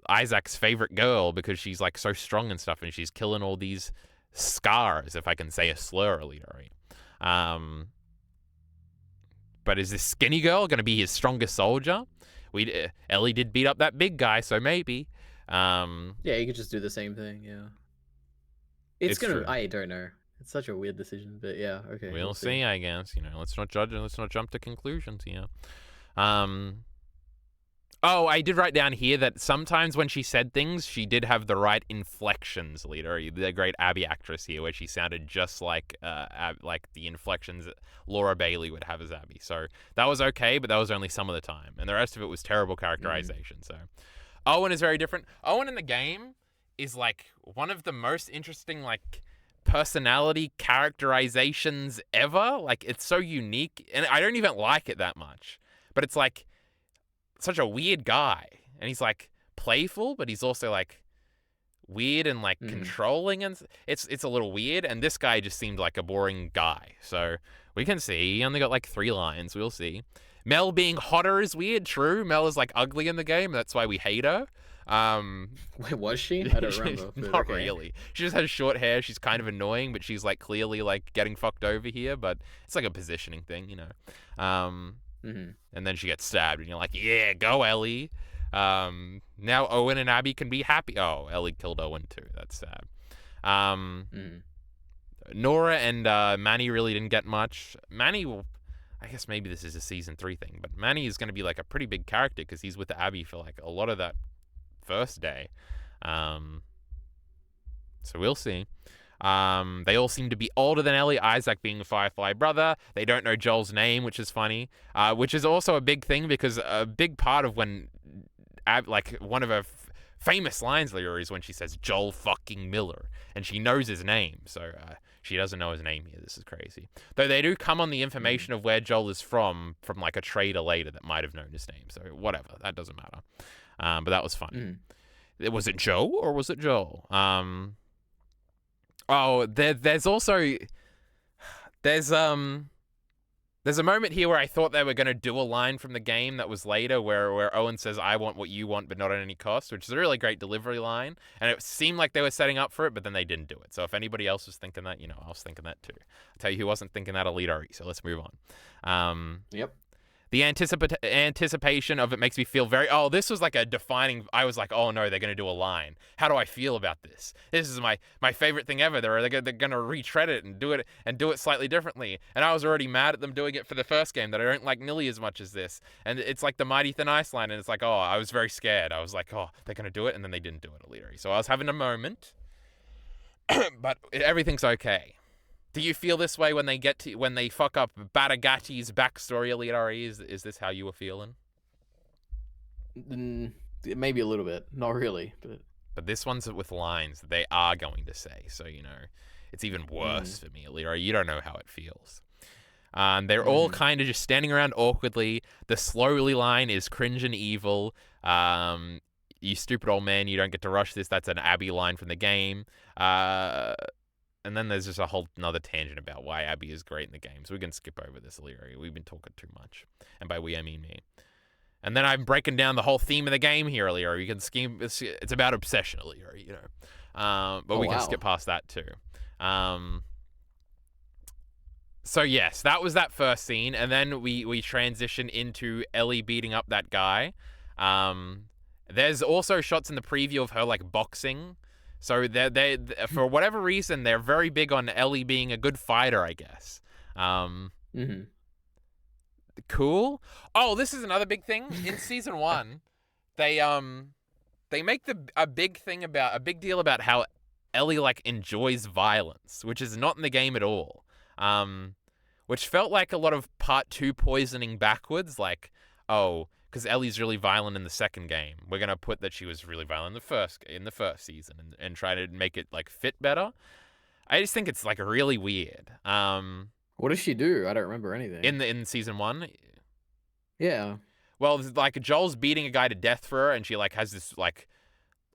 Isaac's favorite girl because she's like so strong and stuff, and she's killing all these scars, if I can say a slur, EliteAri. But is this skinny girl gonna be his strongest soldier? Ellie did beat up that big guy, so maybe. Yeah, you could just do the same thing. Yeah, it's gonna. True. I don't know. It's such a weird decision, but yeah, okay. We'll see, I guess. Let's not judge and let's not jump to conclusions here. Oh, I did write down here that sometimes when she said things, she did have the right inflections, EliteAri. The great Abby actress here, where she sounded just like the inflections that Laura Bailey would have as Abby. So that was okay, but that was only some of the time. And the rest of it was terrible characterization. So Owen is very different. Owen in the game is like one of the most interesting personality characterizations ever. Like, it's so unique, and I don't even like it that much. But it's like such a weird guy, and he's like playful, but he's also like weird and like controlling, and it's a little weird. And this guy just seemed like a boring guy. So we can see he only got like 3 lines. We'll see. Mel being hotter is weird. True, Mel is like ugly in the game. That's why we hate her. Wait, was she? I don't remember. Not really. She just has short hair. She's kind of annoying, but she's like clearly like getting fucked over here. But it's like a positioning thing, And then she gets stabbed, and you're like, yeah, go Ellie. Now Owen and Abby can be happy. Oh, Ellie killed Owen too. That's sad. Nora and Manny really didn't get much. Manny, I guess maybe this is a season 3 thing, but Manny is going to be like a pretty big character because he's with Abby for like a lot of that first day. So we'll see. They all seem to be older than Ellie, Isaac being a Firefly brother. They don't know Joel's name, which is funny. Which is also a big thing because a big part of when one of her famous lines later is when she says Joel fucking Miller, and she knows his name. So she doesn't know his name here. This is crazy. Though they do come on the information of where Joel is from like a trader later that might have known his name. So whatever, that doesn't matter. But that was funny. Was it Joe or was it Joel? Oh, there's also there's a moment here where I thought they were going to do a line from the game that was later where Owen says, I want what you want, but not at any cost, which is a really great delivery line. And it seemed like they were setting up for it, but then they didn't do it. So if anybody else was thinking that, I was thinking that too. I'll tell you who wasn't thinking that, EliteAri. So let's move on. Yep. The anticipation of it makes me feel this was like a defining, I was like, oh no, they're going to do a line. How do I feel about this? This is my favorite thing ever. They're going to retread it and do it slightly differently. And I was already mad at them doing it for the first game that I don't like nearly as much as this. And it's like the Mighty Thin Ice line, and it's like, I was very scared. I was like, they're going to do it, and then they didn't do it, EliteAri. So I was having a moment, but everything's okay. Do you feel this way when they fuck up Batagati's backstory, EliteAri? Is this how you were feeling? Maybe a little bit. Not really, but this one's with lines that they are going to say, so it's even worse for me, EliteAri. You don't know how it feels. They're all kind of just standing around awkwardly. The slowly line is cringe and evil. You stupid old man, you don't get to rush this. That's an Abby line from the game. And then there's just a whole another tangent about why Abby is great in the game. So we can skip over this, EliteAri. We've been talking too much. And by we, I mean me. And then I'm breaking down the whole theme of the game here, EliteAri. You can scheme. It's about obsession, EliteAri, But we can skip past that too. So yes, that was that first scene. And then we transition into Ellie beating up that guy. There's also shots in the preview of her like boxing. So they for whatever reason, they're very big on Ellie being a good fighter, I guess. Cool. Oh, this is another big thing. In season 1, they make a big deal about how Ellie like enjoys violence, which is not in the game at all. Which felt like a lot of part 2 poisoning backwards. Like, oh, because Ellie's really violent in the second game, we're gonna put that she was really violent in the first season, and try to make it like fit better. I just think it's like really weird. What does she do? I don't remember anything. In season 1. Yeah. Well, like Joel's beating a guy to death for her, and she like has this like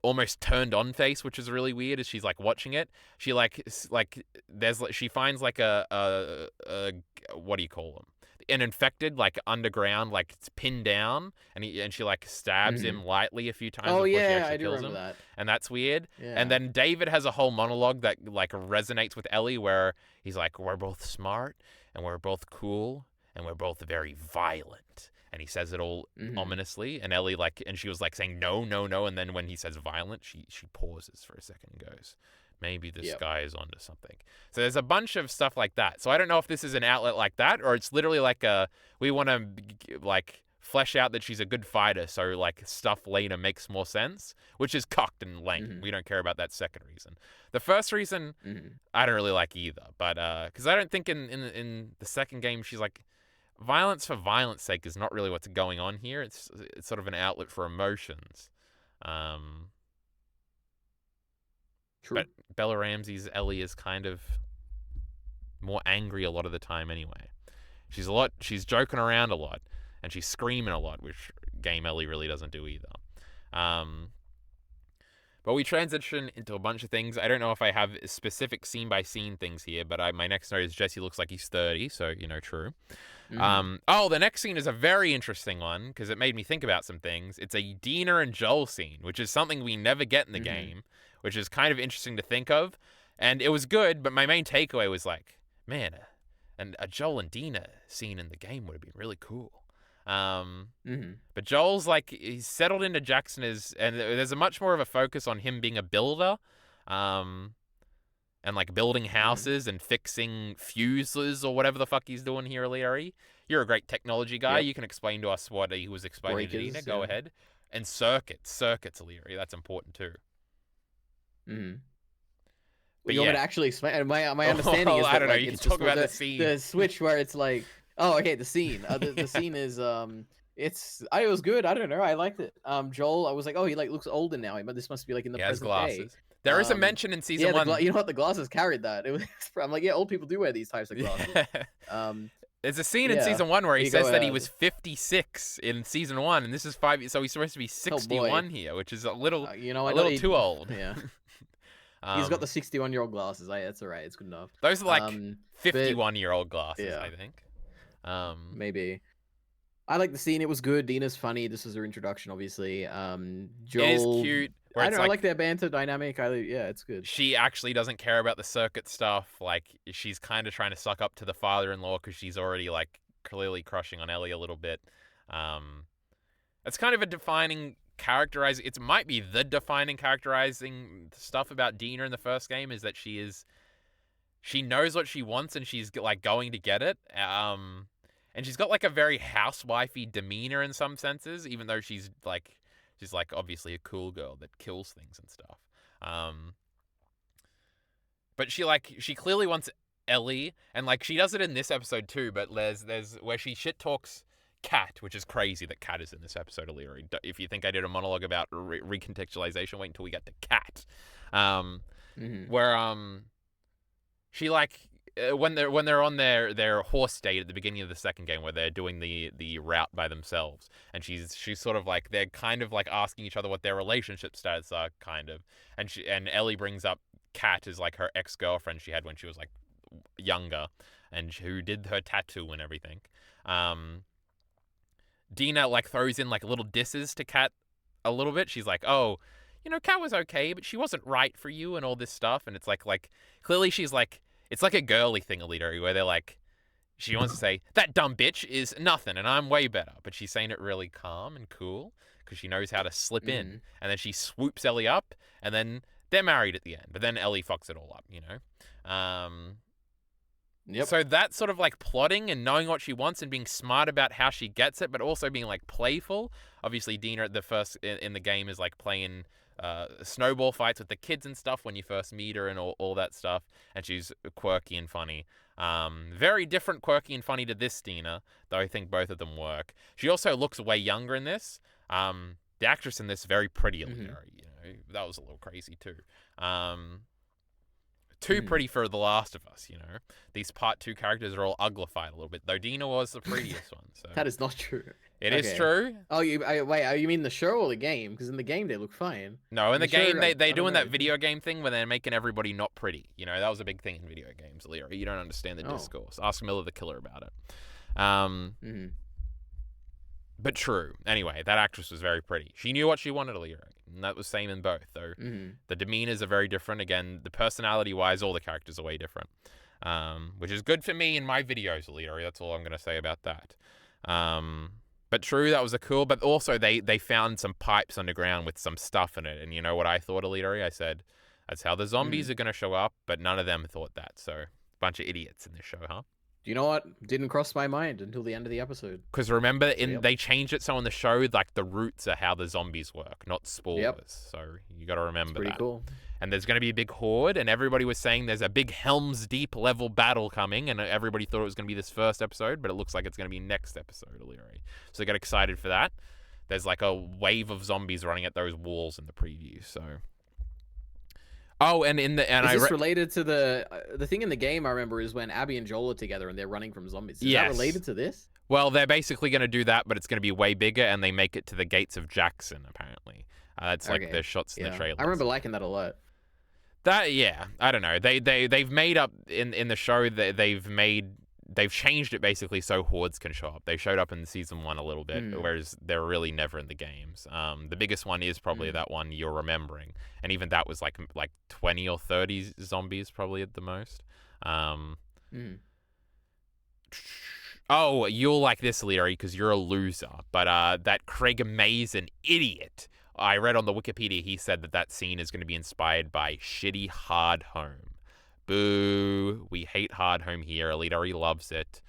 almost turned on face, which is really weird. As she's like watching it, she she finds like a what do you call them? An infected like underground, like it's pinned down, and she like stabs him lightly a few times before she actually kills him. That. And that's weird. Yeah. And then David has a whole monologue that like resonates with Ellie, where he's like, "We're both smart, and we're both cool, and we're both very violent." And he says it all ominously, and Ellie and she was like saying no, no, no, and then when he says violent, she pauses for a second and goes, maybe this guy is onto something. So there's a bunch of stuff like that. So I don't know if this is an outlet like that, or it's literally like we want to like flesh out that she's a good fighter, so like stuff later makes more sense, which is cocked and lame. We don't care about that second reason. The first reason, I don't really like either, but because I don't think in the second game she's like, violence for violence sake is not really what's going on here. It's sort of an outlet for emotions. True. But Bella Ramsey's Ellie is kind of more angry a lot of the time anyway. She's joking around a lot, and she's screaming a lot, which game Ellie really doesn't do either. But we transition into a bunch of things. I don't know if I have specific scene-by-scene things here, but my next note is Jesse looks like he's 30, so, true. The next scene is a very interesting one, because it made me think about some things. It's a Dina and Joel scene, which is something we never get in the game, which is kind of interesting to think of. And it was good, but my main takeaway was like, man, a Joel and Dina scene in the game would have been really cool. But Joel's like, he's settled into Jackson and there's a much more of a focus on him being a builder, and like building houses and fixing fuses or whatever the fuck he's doing here, EliteAri. You're a great technology guy. You can explain to us what he was explaining to Dina. Go ahead. And circuits, EliteAri. That's important too. But you want me to actually explain? My understanding is that, I don't know. Like, you can talk about the scene. The switch where it's like, oh, okay, the scene. The scene is it was good. I don't know. I liked it. Joel, I was like, oh, he like looks older now. But this must be like in the present glasses. day. There is a mention in season 1. You know what? The glasses carried that. It was, I'm like, yeah, old people do wear these types of glasses. There's a scene in season 1 where he says that he was 56 in season 1, and this is 5. So he's supposed to be 61 here, which is a little, too old. Yeah. He's got the 61-year-old glasses. That's all right. It's good enough. Those are like 51-year-old glasses, I think. Maybe. I like the scene. It was good. Dina's funny. This was her introduction, obviously. Joel, it is cute. I don't know. I like their banter dynamic. It's good. She actually doesn't care about the circuit stuff. Like, she's kind of trying to suck up to the father-in-law because she's already like clearly crushing on Ellie a little bit. It's kind of a defining characterizing. It might be the defining characterizing stuff about Dina in the first game is that she knows what she wants and she's like going to get it. And she's got like a very housewifey demeanor in some senses, even though she's like obviously a cool girl that kills things and stuff. But she clearly wants Ellie, and like she does it in this episode too. But there's where she shit talks Kat, which is crazy that Kat is in this episode of EliteAri. If you think I did a monologue about recontextualization, wait until we get to Kat. Where she like when they're on their horse date at the beginning of the second game, where they're doing the route by themselves, and she's sort of like, they're kind of like asking each other what their relationship status are, kind of, and Ellie brings up Kat as like her ex-girlfriend she had when she was like younger, and who did her tattoo and everything. Dina like throws in like little disses to Kat a little bit. She's like, oh, Kat was okay, but she wasn't right for you and all this stuff. And it's like clearly she's like, it's like a girly thing, EliteAri, where they're like, she wants to say, that dumb bitch is nothing and I'm way better. But she's saying it really calm and cool because she knows how to slip in. And then she swoops Ellie up, and then they're married at the end. But then Ellie fucks it all up, Yep. So that's sort of like plotting and knowing what she wants and being smart about how she gets it, but also being like playful. Obviously, Dina at the first in the game is like playing snowball fights with the kids and stuff when you first meet her and all that stuff, and she's quirky and funny. Very different, quirky, and funny to this Dina, though I think both of them work. She also looks way younger in this. The actress in this very pretty, EliteAri. You know, that was a little crazy too. Too pretty for The Last of Us. You know, these part 2 characters are all uglified a little bit. Though Dina was the prettiest one. So that is not true. It is true. Oh, you mean the show or the game? Because in the game they look fine. No, in the game they're doing that video game thing where they're making everybody not pretty. You know, that was a big thing in video games, EliteAri. You don't understand the discourse. Ask Miller the Killer about it. But true. Anyway, that actress was very pretty. She knew what she wanted, EliteAri. And that was same in both, though. The demeanors are very different. Again, the personality-wise, all the characters are way different. Which is good for me in my videos, EliteAri. That's all I'm going to say about that. But true, that was a cool. But also, they found some pipes underground with some stuff in it. And you know what I thought, EliteAri? I said, that's how the zombies are going to show up. But none of them thought that. So, bunch of idiots in this show, huh? Do you know what? Didn't cross my mind until the end of the episode. Because remember, they changed it so in the show, like, the roots are how the zombies work, not spores. So you got to remember that. Pretty cool. And there's going to be a big horde, and everybody was saying there's a big Helm's Deep level battle coming, and everybody thought it was going to be this first episode, but it looks like it's going to be next episode, EliteAri. So get excited for that. There's like a wave of zombies running at those walls in the preview, so... Oh, and is this related to the thing in the game? I remember is when Abby and Joel are together and they're running from zombies. Is that related to this? Well, they're basically going to do that, but it's going to be way bigger, and they make it to the gates of Jackson. Apparently, that's like their shots in the trailer. I remember liking that a lot. I don't know. They've made up in the show that they've changed it basically so hordes can show up. They showed up in season 1 a little bit, whereas they're really never in the games. The biggest one is probably that one you're remembering, and even that was like 20 or 30 zombies probably at the most. Oh, you'll like this, EliteAri, because you're a loser. But that Craig May's an idiot. I read on the Wikipedia he said that scene is going to be inspired by Shitty Hard Home. Boo. We hate Hard Home here. EliteAri loves it.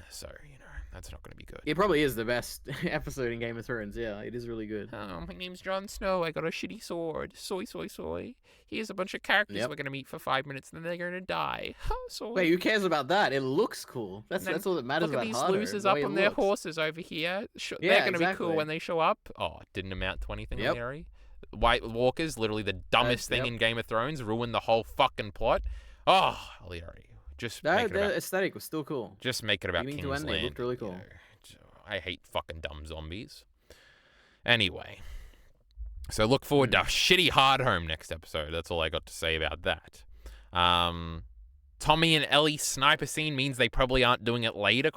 So, you know, that's not going to be good. It probably is the best episode in Game of Thrones. Yeah, it is really good. Oh, my name's Jon Snow. I got a shitty sword. Soy, soy, soy. Here's a bunch of characters we're going to meet for 5 minutes, and then they're going to die. Soy. Wait, who cares about that? It looks cool. That's all that matters about Hard Home. Look at these losers up on their horses over here. They're going to be cool when they show up. Oh, it didn't amount to anything, EliteAri. White Walkers, literally the dumbest thing in Game of Thrones, ruined the whole fucking plot. Oh, EliteAri, just make it about... The aesthetic was still cool. Just make it about King's Land. It looked really cool. You know, I hate fucking dumb zombies. Anyway, so look forward to Shitty Hard Home next episode. That's all I got to say about that. Tommy and Ellie sniper scene means they probably aren't doing it later, ?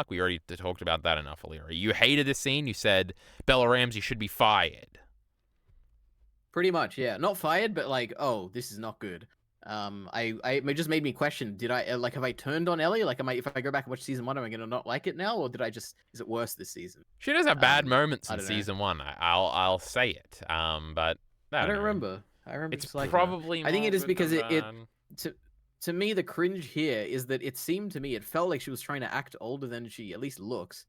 We already talked about that enough, EliteAri. You hated this scene. You said Bella Ramsey should be fired. Pretty much, yeah. Not fired, but like, oh, this is not good. It just made me question, did I, have I turned on Ellie? Like, if I go back and watch season 1, am I going to not like it now? Or is it worse this season? She does have bad moments in season 1. I'll say it. But I don't remember. I remember it's probably I think it is because to me, the cringe here is that it seemed to me, it felt like she was trying to act older than she at least looks.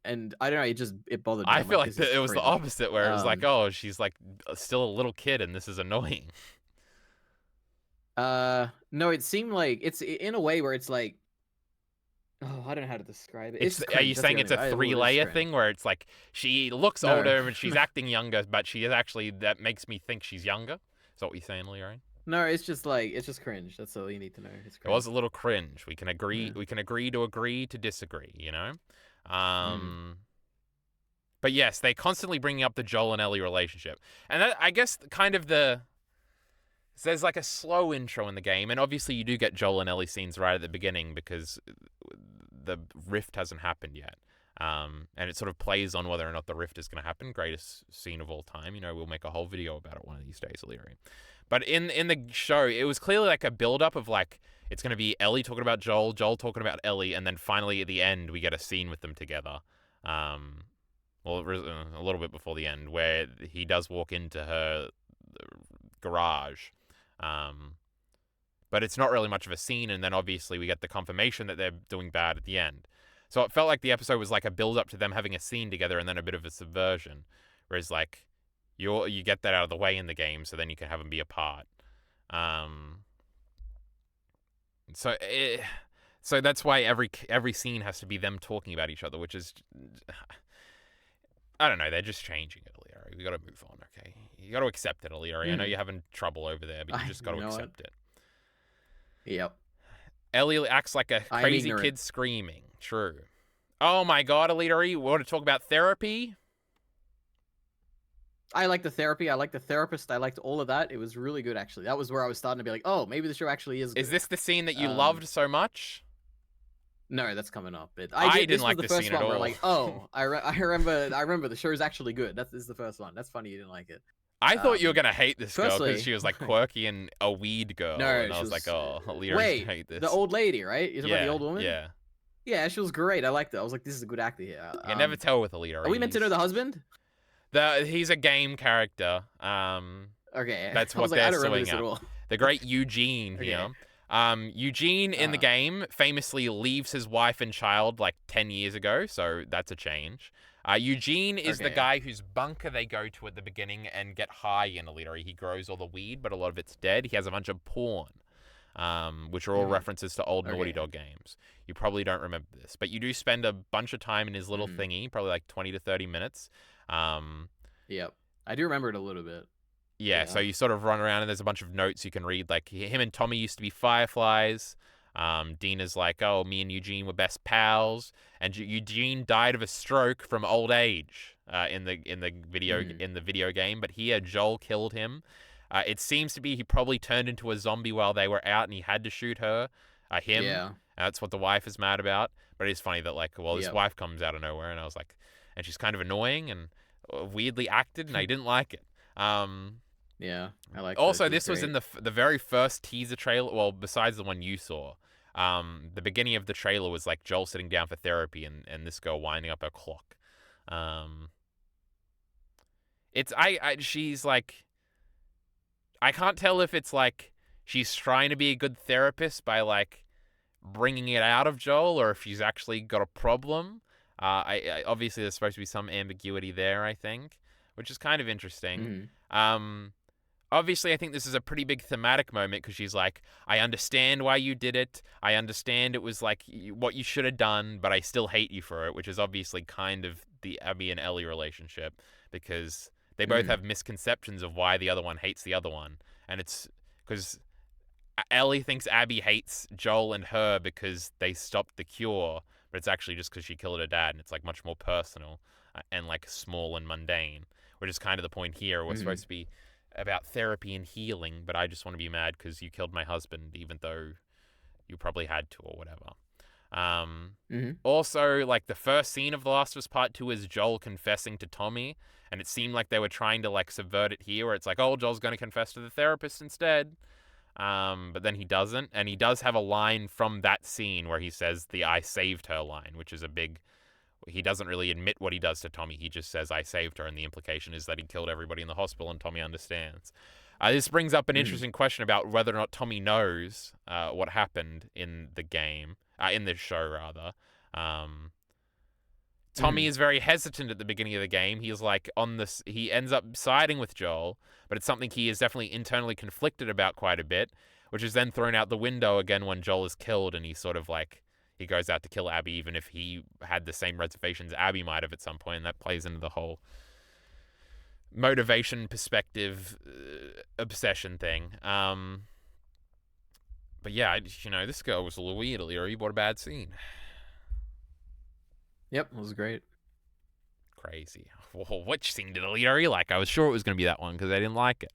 And I don't know, it bothered me. I feel like it was the opposite, where it was like, oh, she's like still a little kid and this is annoying. No, it seemed like it's in a way where it's like, oh, I don't know how to describe it. Are you saying it's a 3-layer thing where it's like she looks older and she's acting younger, but she is actually, that makes me think she's younger? Is that what you're saying, EliteAri? No, it's just cringe. That's all you need to know. It's cringe. It was a little cringe. We can agree. We can agree to disagree. You know. But yes, they constantly bringing up the Joel and Ellie relationship, and that, I guess, kind of there's like a slow intro in the game, and obviously you do get Joel and Ellie scenes right at the beginning because the rift hasn't happened yet. And it sort of plays on whether or not the rift is going to happen. Greatest scene of all time. You know, we'll make a whole video about it one of these days, EliteAri. But in the show, it was clearly like a build-up of like, it's going to be Ellie talking about Joel, Joel talking about Ellie, and then finally at the end, we get a scene with them together. Well, a little bit before the end, where he does walk into her garage. But it's not really much of a scene, and then obviously we get the confirmation that they're doing bad at the end. So it felt like the episode was like a build-up to them having a scene together and then a bit of a subversion. Whereas, like, you get that out of the way in the game, so then you can have them be apart. So that's why every scene has to be them talking about each other, which is, I don't know. They're just changing it, EliteAri. We got to move on, okay? You got to accept it, EliteAri. I know you're having trouble over there, but you just got to accept it. Yep. Ellie acts like a crazy kid screaming. True. Oh my god, EliteAri, we want to talk about therapy? I like the therapy. I like the therapist. I liked all of that. It was really good, actually. That was where I was starting to be like, oh, maybe the show actually is good. Is this the scene that you loved so much? No, that's coming up. But I didn't like the scene at all. Where, like, oh, I remember the show's actually good. This is the first one. That's funny you didn't like it. I thought you were gonna hate this girl because she was like quirky and a weed girl. No, and I was like, oh, EliteAri hate this. The old lady, right? You're talking about the old woman? Yeah. Yeah, she was great. I liked it. I was like, this is a good actor here. You can never tell with EliteAri. Are we meant to know the husband? He's a game character. Okay. That's what they're suing at. The great Eugene here. Eugene in the game famously leaves his wife and child like 10 years ago, so that's a change. Eugene is the guy whose bunker they go to at the beginning and get high in EliteAri. He grows all the weed, but a lot of it's dead. He has a bunch of porn, which are all references to old Naughty Dog games. You probably don't remember this, but you do spend a bunch of time in his little thingy, probably like 20 to 30 minutes. Yep. I do remember it a little bit. Yeah, so you sort of run around and there's a bunch of notes you can read. Like, him and Tommy used to be fireflies. Dina's like, oh, me and Eugene were best pals. And Eugene died of a stroke from old age in the video game. But here, Joel killed him. It seems to be he probably turned into a zombie while they were out and he had to shoot him. Yeah. And that's what the wife is mad about. But it's funny that, like, well, his wife comes out of nowhere and I was like, and she's kind of annoying and weirdly acted and I didn't like it. Yeah, I like. Also, this was in the very first teaser trailer. Well, besides the one you saw, the beginning of the trailer was like Joel sitting down for therapy and this girl winding up her clock. She's like, I can't tell if it's like she's trying to be a good therapist by like bringing it out of Joel, or if she's actually got a problem. I obviously there's supposed to be some ambiguity there, I think, which is kind of interesting. Obviously, I think this is a pretty big thematic moment because she's like, I understand why you did it. I understand it was like what you should have done, but I still hate you for it, which is obviously kind of the Abby and Ellie relationship because they both have misconceptions of why the other one hates the other one. And it's because Ellie thinks Abby hates Joel and her because they stopped the cure, but it's actually just because she killed her dad, and it's like much more personal and like small and mundane, which is kind of the point here. We're supposed to be about therapy and healing, but I just want to be mad because you killed my husband, even though you probably had to or whatever. Also, like the first scene of The Last of Us Part 2 is Joel confessing to Tommy, and it seemed like they were trying to like subvert it here, where it's like, oh, Joel's going to confess to the therapist instead. But then he doesn't, and he does have a line from that scene where he says the I saved her line, which is a big... He doesn't really admit what he does to Tommy. He just says, I saved her, and the implication is that he killed everybody in the hospital, and Tommy understands. This brings up an interesting question about whether or not Tommy knows what happened in the game, in this show, rather. Tommy is very hesitant at the beginning of the game. He's like, he ends up siding with Joel, but it's something he is definitely internally conflicted about quite a bit, which is then thrown out the window again when Joel is killed, and he's sort of like, he goes out to kill Abby, even if he had the same reservations Abby might have at some point, and that plays into the whole motivation, perspective, obsession thing. But yeah, this girl was a little weird, EliteAri. What a bad scene. Yep, it was great. Crazy. Well, which scene did EliteAri like? I was sure it was going to be that one because I didn't like it.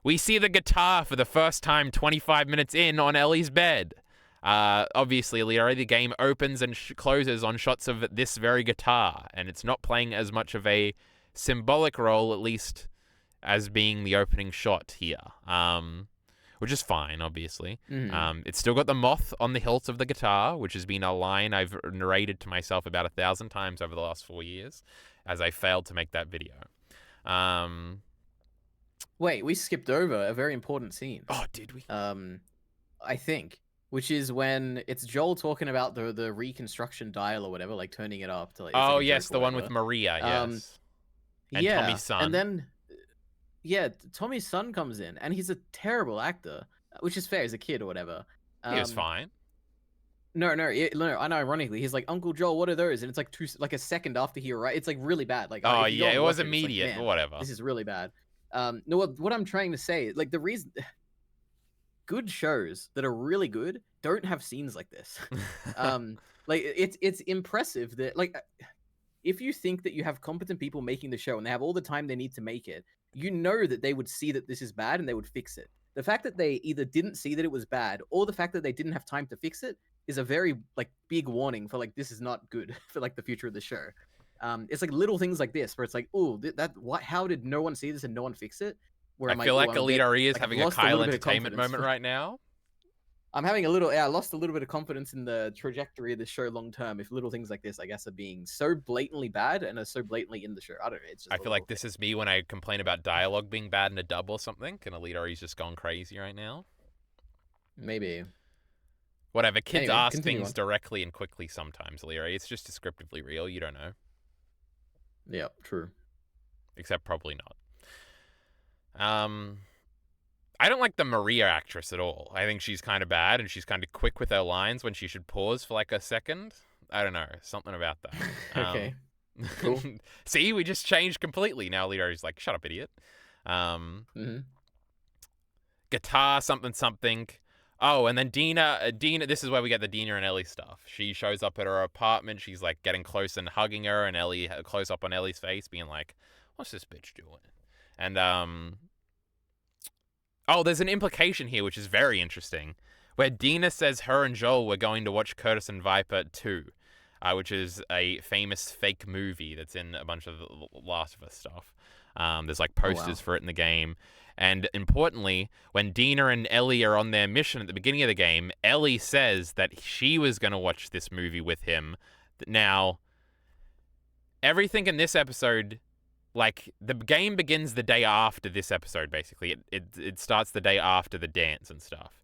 We see the guitar for the first time 25 minutes in on Ellie's bed. Obviously, EliteAri, the game opens and closes on shots of this very guitar, and it's not playing as much of a symbolic role, at least, as being the opening shot here, which is fine, obviously. It's still got the moth on the hilt of the guitar, which has been a line I've narrated to myself about 1,000 times over the last 4 years, as I failed to make that video. Wait, we skipped over a very important scene. Oh, did we? I think. Which is when it's Joel talking about the reconstruction dial or whatever, like turning it up to like. Oh yes, the one with Maria. Yes. And Tommy's son. And then, Tommy's son comes in, and he's a terrible actor. which is fair as a kid or whatever. He was fine. No, unironically, he's like, Uncle Joel, what are those? And it's like a second after he arrived. It's like really bad. Like, Oh if you go yeah, it and was watch it, it's like, immediate, but man, whatever. this is really bad. No, what I'm trying to say, like, the reason good shows that are really good don't have scenes like this. Like, it's impressive that, like, if you think that you have competent people making the show and they have all the time they need to make it, you know that they would see that this is bad and they would fix it. The fact that they either didn't see that it was bad or the fact that they didn't have time to fix it is a very, like, big warning for, like, this is not good for, like, the future of the show. It's like little things like this where it's like, oh, how did no one see this and no one fix it? Where I I'm like, feel oh, like EliteAri is like, I've having a lost a Kyle little bit of entertainment confidence moment right now. I'm having a little, I lost a little bit of confidence in the trajectory of the show long term. If little things like this, I guess, are being so blatantly bad and are so blatantly in the show. I don't know. It's just I feel like this is me when I complain about dialogue being bad in a dub or something. And EliteAri's just gone crazy right now. Maybe. Whatever. Kids Anyway, ask continue things on. directly and quickly sometimes, EliteAri. It's just descriptively real. You don't know. Yeah, true. Except probably not. I don't like the Maria actress at all. I think she's kind of bad and she's kind of quick with her lines when she should pause for like a second. I don't know. Something about that. Okay. Cool. See, we just changed completely. Now EliteAri's like, shut up, idiot. Guitar, something, something. Oh, and then Dina, this is where we get the Dina and Ellie stuff. She shows up at her apartment. She's like getting close and hugging her, and Ellie, close up on Ellie's face, being like, what's this bitch doing? And, oh, there's an implication here, which is very interesting, where Dina says her and Joel were going to watch Curtis and Viper 2, which is a famous fake movie that's in a bunch of Last of Us stuff. There's like posters for it in the game. And importantly, when Dina and Ellie are on their mission at the beginning of the game, Ellie says that she was going to watch this movie with him. Now, everything in this episode, like, the game begins the day after this episode, basically. It starts the day after the dance and stuff.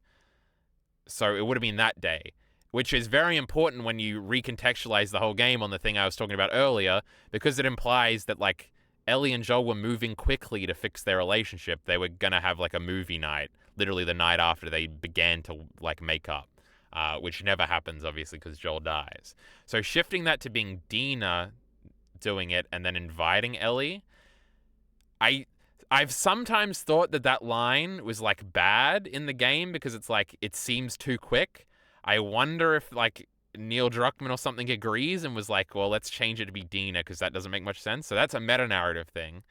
So it would have been that day, which is very important when you recontextualize the whole game on the thing I was talking about earlier, because it implies that, like, Ellie and Joel were moving quickly to fix their relationship. They were going to have, like, a movie night, literally the night after they began to, like, make up, which never happens, obviously, because Joel dies. So shifting that to being Dina doing it and then inviting Ellie, I've sometimes thought that line was, like, bad in the game because it's like, it seems too quick. I wonder if, like, Neil Druckmann or something agrees and was like, well, let's change it to be Dina because that doesn't make much sense. So that's a meta-narrative thing.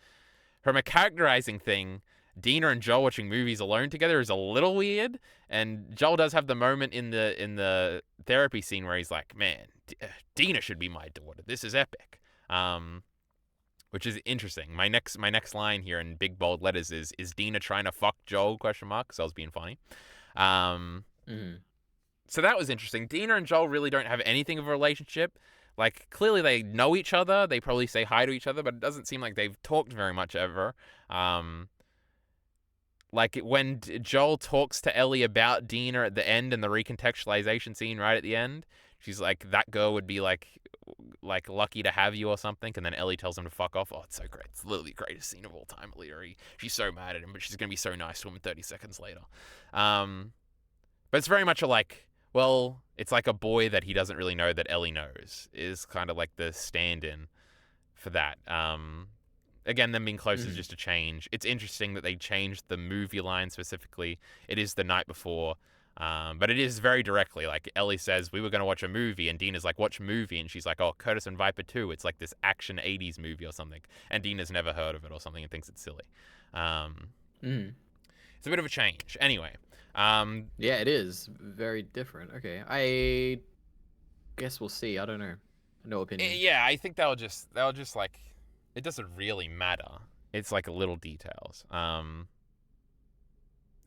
From a characterizing thing, Dina and Joel watching movies alone together is a little weird, and Joel does have the moment in the therapy scene where he's like, man, Dina should be my daughter. This is epic. Which is interesting. My next line here in big bold letters is Dina trying to fuck Joel? ? Because I was being funny. So that was interesting. Dina and Joel really don't have anything of a relationship. Like, clearly they know each other. They probably say hi to each other, but it doesn't seem like they've talked very much ever. Like, when Joel talks to Ellie about Dina at the end and the recontextualization scene right at the end, she's like, that girl would be like lucky to have you or something, and then Ellie tells him to fuck off. Oh, it's so great. It's literally the greatest scene of all time, EliteAri. She's so mad at him, but she's going to be so nice to him 30 seconds later. But it's very much a, like, well, it's like a boy that he doesn't really know that Ellie knows is kind of like the stand-in for that. Again, them being close is just a change. It's interesting that they changed the movie line specifically. It is the night before, but it is very directly. Like, Ellie says, we were going to watch a movie, and Dina's like, watch a movie, and she's like, oh, Curtis and Viper 2. It's like this action 80s movie or something, and Dina's never heard of it or something and thinks it's silly. It's a bit of a change. Anyway. Yeah, it is very different. Okay, I guess we'll see. I don't know. No opinion. Yeah, I think they'll just like, it doesn't really matter. It's like little details.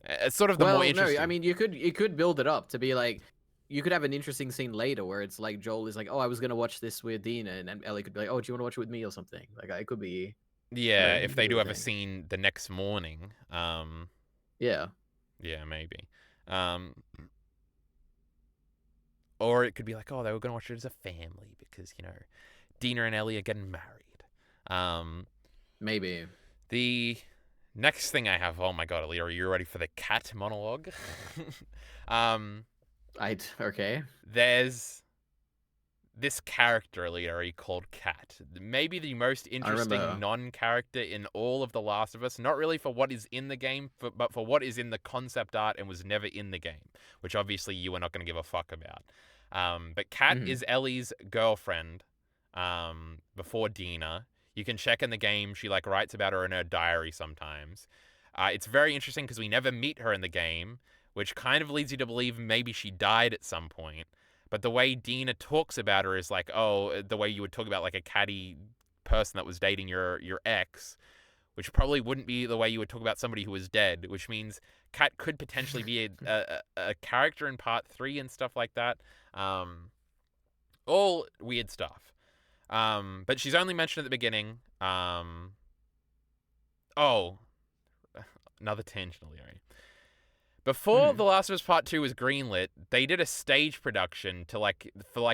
It's sort of the more interesting. No, I mean, you could build it up to be like, you could have an interesting scene later where it's like Joel is like, oh, I was gonna watch this with Dina, and Ellie could be like, oh, do you want to watch it with me or something? Like, it could be. Yeah, if they do have a scene the next morning. Yeah. Yeah, maybe. Or it could be like, oh, they were going to watch it as a family because, you know, Dina and Ellie are getting married. Maybe. The Next thing I have, oh my god, Ali, are you ready for the cat monologue? Okay. There's this character, EliteAri, called Cat. Maybe the most interesting non-character in all of The Last of Us. Not really for what is in the game, but for what is in the concept art and was never in the game, which obviously you are not going to give a fuck about. But Cat is Ellie's girlfriend before Dina. You can check in the game. She like writes about her in her diary sometimes. It's very interesting because we never meet her in the game, which kind of leads you to believe maybe she died at some point. But the way Dina talks about her is like, oh, the way you would talk about like a catty person that was dating your ex, which probably wouldn't be the way you would talk about somebody who was dead, which means Cat could potentially be a character in part 3 and stuff like that. All weird stuff. But she's only mentioned at the beginning. Oh, another tangent, Larry. Before The Last of Us Part 2 was greenlit, they did a stage production for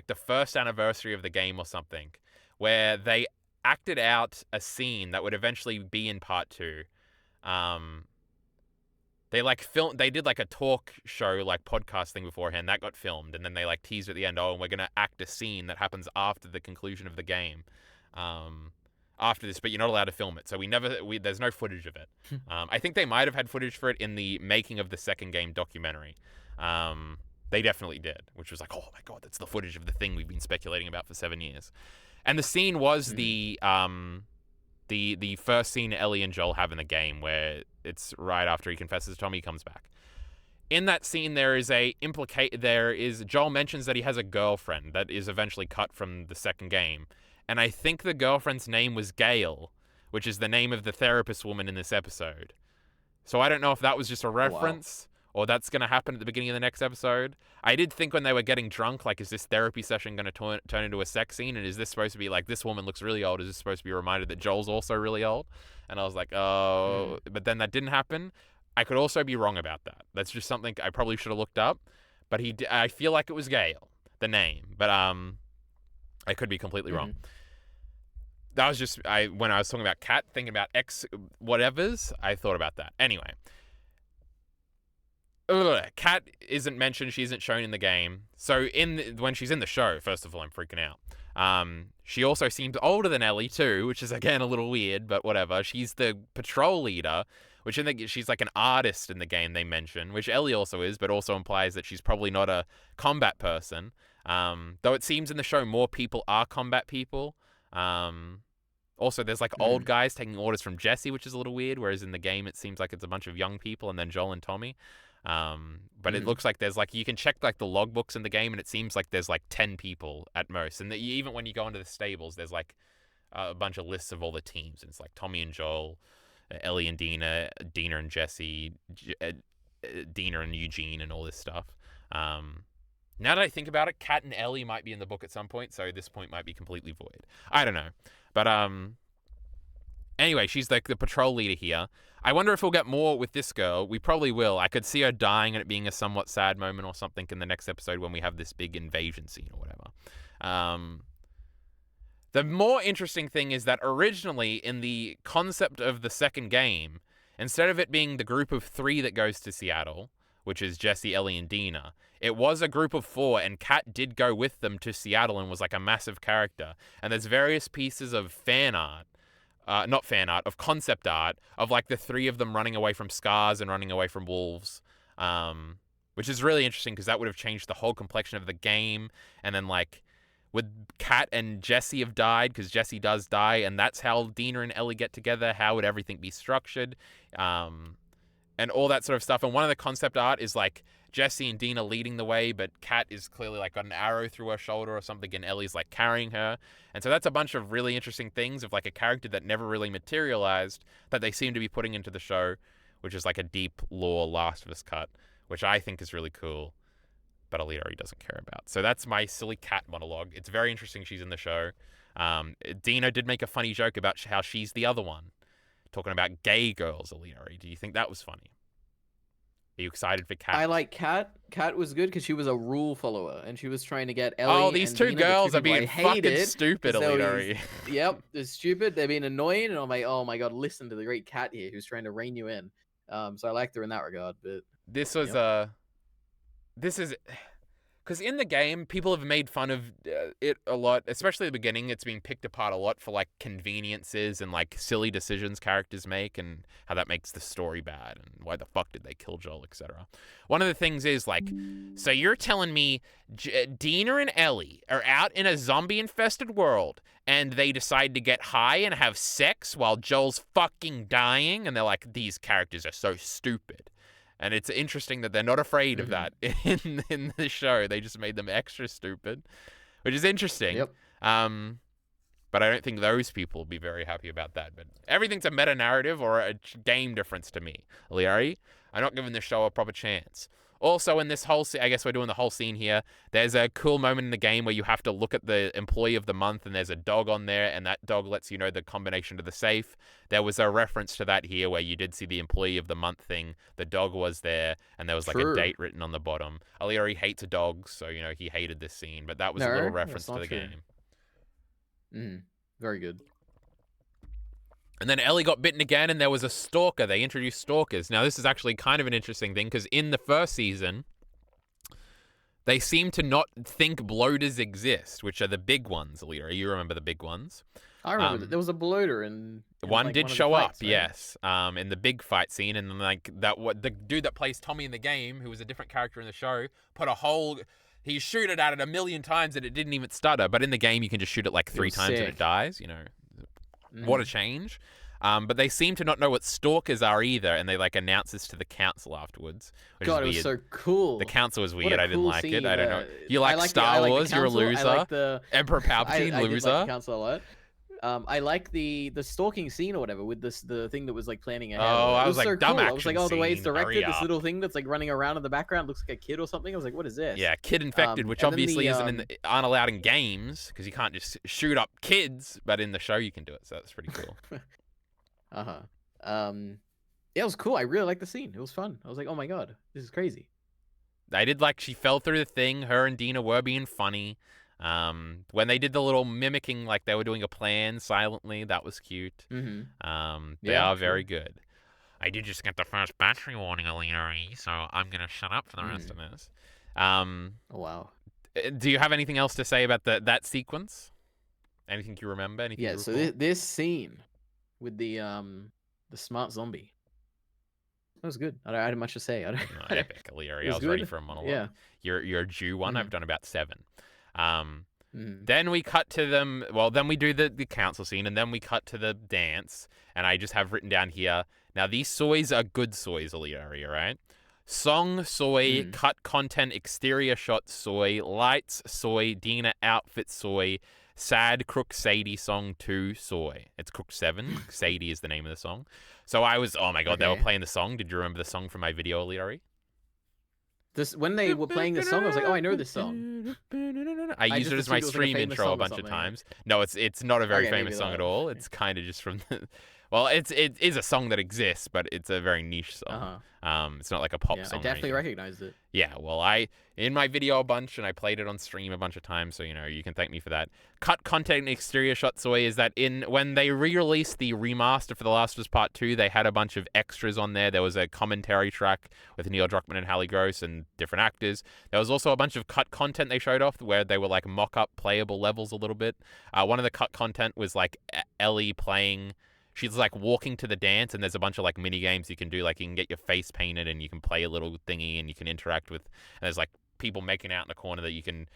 the first anniversary of the game or something, where they acted out a scene that would eventually be in Part 2. They did like a talk show, like podcast thing beforehand, that got filmed, and then they like teased at the end, oh, and we're gonna act a scene that happens after the conclusion of the game. After this, but you're not allowed to film it. So there's no footage of it. I think they might have had footage for it in the making of the second game documentary. They definitely did, which was like, oh my god, that's the footage of the thing we've been speculating about for 7 years. And the scene was the first scene Ellie and Joel have in the game, where it's right after he confesses Tommy comes back. In that scene, Joel mentions that he has a girlfriend that is eventually cut from the second game. And I think the girlfriend's name was Gail, which is the name of the therapist woman in this episode. So I don't know if that was just a reference or that's going to happen at the beginning of the next episode. I did think when they were getting drunk, like, is this therapy session going to turn into a sex scene? And is this supposed to be like, this woman looks really old? Is this supposed to be a reminder that Joel's also really old? And I was like, oh, but then that didn't happen. I could also be wrong about that. That's just something I probably should have looked up. But I feel like it was Gail, the name. But I could be completely wrong. That was just when I was talking about Cat, thinking about X whatevers, I thought about that. Anyway, Cat isn't mentioned. She isn't shown in the game. So when she's in the show, first of all, I'm freaking out. She also seems older than Ellie too, which is again a little weird, but whatever. She's the patrol leader, which she's like an artist in the game they mention, which Ellie also is, but also implies that she's probably not a combat person. Though it seems in the show more people are combat people. Also, there's like old guys taking orders from Jesse, which is a little weird, whereas in the game it seems like it's a bunch of young people and then Joel and Tommy. But it looks like there's like, you can check like the logbooks in the game and it seems like there's like 10 people at most. And even when you go into the stables, there's like a bunch of lists of all the teams. And it's like Tommy and Joel, Ellie and Dina, Dina and Jesse, Dina and Eugene, and all this stuff. Now that I think about it, Kat and Ellie might be in the book at some point, so this point might be completely void. I don't know. But anyway, she's like the patrol leader here. I wonder if we'll get more with this girl. We probably will. I could see her dying and it being a somewhat sad moment or something in the next episode when we have this big invasion scene or whatever. The more interesting thing is that originally in the concept of the second game, instead of it being the group of 3 that goes to Seattle, which is Jesse, Ellie, and Dina, it was a group of 4, and Kat did go with them to Seattle and was like a massive character. And there's various pieces of fan art, not fan art, of concept art, of like the 3 of them running away from scars and running away from wolves, which is really interesting because that would have changed the whole complexion of the game. And then like, would Kat and Jesse have died? Because Jesse does die, and that's how Dina and Ellie get together. How would everything be structured? And all that sort of stuff. And one of the concept art is like Jesse and Dina leading the way, but Kat is clearly like got an arrow through her shoulder or something, and Ellie's like carrying her. And so that's a bunch of really interesting things of like a character that never really materialized that they seem to be putting into the show, which is like a deep lore Last of Us cut, which I think is really cool, but EliteAri doesn't care about. So that's my silly Cat monologue. It's very interesting she's in the show. Dina did make a funny joke about how she's the other one, talking about gay girls, EliteAri. Do you think that was funny? Are you excited for Kat? I like Kat. Kat was good because she was a rule follower and she was trying to get Oh, Ellie these and two Dina, the girls two are people I being fucking hated, stupid, because they were, EliteAri. yep, they're stupid. They're being annoying, and I'm like, oh my god, listen to the great Kat here who's trying to rein you in. So I liked her in that regard. But This was yep. this is because in the game, people have made fun of it a lot, especially at the beginning. It's being picked apart a lot for like conveniences and like silly decisions characters make, and how that makes the story bad, and why the fuck did they kill Joel, etc. One of the things is like, so you're telling me Dina and Ellie are out in a zombie-infested world, and they decide to get high and have sex while Joel's fucking dying, and they're like, these characters are so stupid. And it's interesting that they're not afraid of that in the show. They just made them extra stupid, which is interesting. Yep. But I don't think those people will be very happy about that. But everything's a meta-narrative or a game difference to me. EliteAri, I'm not giving the show a proper chance. Also, in this whole I guess we're doing the whole scene here, there's a cool moment in the game where you have to look at the employee of the month, and there's a dog on there, and that dog lets you know the combination to the safe. There was a reference to that here where you did see the employee of the month thing. The dog was there, and there was like a date written on the bottom. EliteAri hates dogs, so, you know, he hated this scene, but that was a little reference to the game. Very good. And then Ellie got bitten again, and there was a stalker. They introduced stalkers. Now, this is actually kind of an interesting thing, because in the first season, they seem to not think bloaters exist, which are the big ones, EliteAri. You remember the big ones. I remember that. There was a bloater in one like, did one show fights, up, right? Yes, in the big fight scene, and then like the dude that plays Tommy in the game, who was a different character in the show, put a whole... He shoot it at it 1,000,000 times and it didn't even stutter. But in the game, you can just shoot it like 3 times and it dies. You know, what a change. But they seem to not know what stalkers are either, and they like announce this to the council afterwards. Which God, is weird. it was so cool. The council was weird. I didn't like it. I don't know. You I like Star Wars? You're a loser. I like the Emperor Palpatine, I loser. did like the council a lot. I like the stalking scene or whatever with the thing that was like planning ahead. Oh, I was so like, dumb cool. action I was like, oh, the way it's scene. directed, this little thing that's like running around in the background looks like a kid or something. I was like, what is this? Yeah, kid infected, which obviously aren't allowed in games because you can't just shoot up kids, but in the show you can do it, so that's pretty cool. Yeah, it was cool. I really liked the scene. It was fun. I was like, oh my god, this is crazy. I did like she fell through the thing. Her and Dina were being funny. When they did the little mimicking, like they were doing a plan silently, that was cute. They are very good. I did just get the first battery warning, EliteAri, so I'm gonna shut up for the rest of this. Oh, wow. Do you have anything else to say about that sequence? Anything you remember? Anything? Yeah. So this scene with the smart zombie. That was good. I had much to say. Epic, EliteAri. I was ready for a monologue. Yeah. You're due one. I've done about 7. Then we cut to them. Well, then we do the council scene, and then we cut to the dance. And I just have written down here. Now, these soys are good soys, EliteAri, right? Song soy, cut content, exterior shot soy, lights soy, Dina outfit soy, sad Crook Sadie song 2 soy. It's Crook 7. Sadie is the name of the song. So I was, oh my god, they were playing the song. Did you remember the song from my video, EliteAri? When they were playing the song, I was like, oh, I know this song. I used it as my stream intro a bunch of times. No, it's not a very famous song at all. It's kind of just from the... Well, it is a song that exists, but it's a very niche song. It's not like a pop song. I definitely recognized it. Yeah, well, in my video a bunch, and I played it on stream a bunch of times, so, you know, you can thank me for that. Cut content exterior shot soy is that when they re-released the remaster for The Last of Us Part 2, they had a bunch of extras on there. There was a commentary track with Neil Druckmann and Halle Gross and different actors. There was also a bunch of cut content they showed off where they were like mock-up playable levels a little bit. One of the cut content was like Ellie playing... She's like walking to the dance, and there's a bunch of like mini games you can do. Like you can get your face painted, and you can play a little thingy, and you can interact with. And there's like people making out in the corner that you can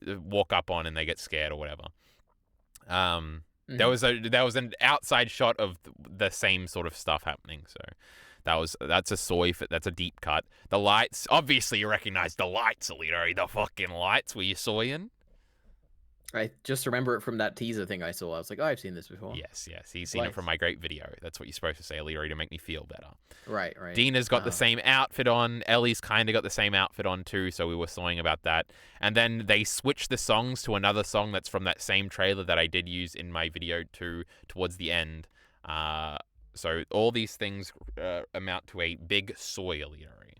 walk up on, and they get scared or whatever. There was an outside shot of the same sort of stuff happening. So that's a soy. That's a deep cut. The lights, obviously, you recognize the lights, EliteAri. The fucking lights were you soying? I just remember it from that teaser thing I saw. I was like, oh, I've seen this before. Yes. He's seen it from my great video. That's what you're supposed to say, EliteAri, to make me feel better. Right. Dina's got the same outfit on. Ellie's kind of got the same outfit on too, so we were sawing about that. And then they switched the songs to another song that's from that same trailer that I did use in my video too, towards the end. So all these things amount to a big soy, EliteAri.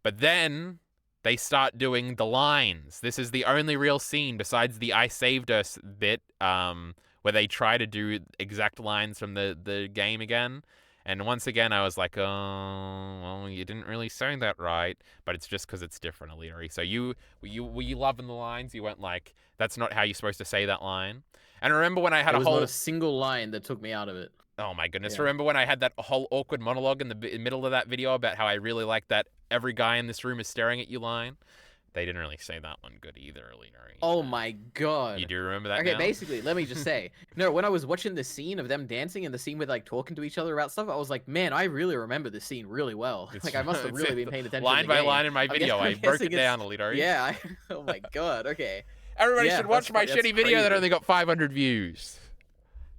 But then they start doing the lines. This is the only real scene besides the "I saved us" bit, where they try to do exact lines from the game again. And once again, I was like, oh, well, you didn't really say that right. But it's just because it's different, EliteAri. So were you loving the lines? You went like, that's not how you're supposed to say that line. And remember when I had There was not a single line that took me out of it. Oh my goodness. Yeah. Remember when I had that whole awkward monologue in the middle of that video about how I really like that every guy in this room is staring at you line? They didn't really say that one good either, EliteAri. Oh my god. You do remember that? Okay, now? Basically, let me just say, no, when I was watching the scene of them dancing and the scene with like talking to each other about stuff, I was like, man, I really remember this scene really well. Like I must have really been paying attention. Line by line in my video, I broke it down, EliteAri. Yeah. Oh my god. Okay. Everybody should watch my shitty video that only got 500 views.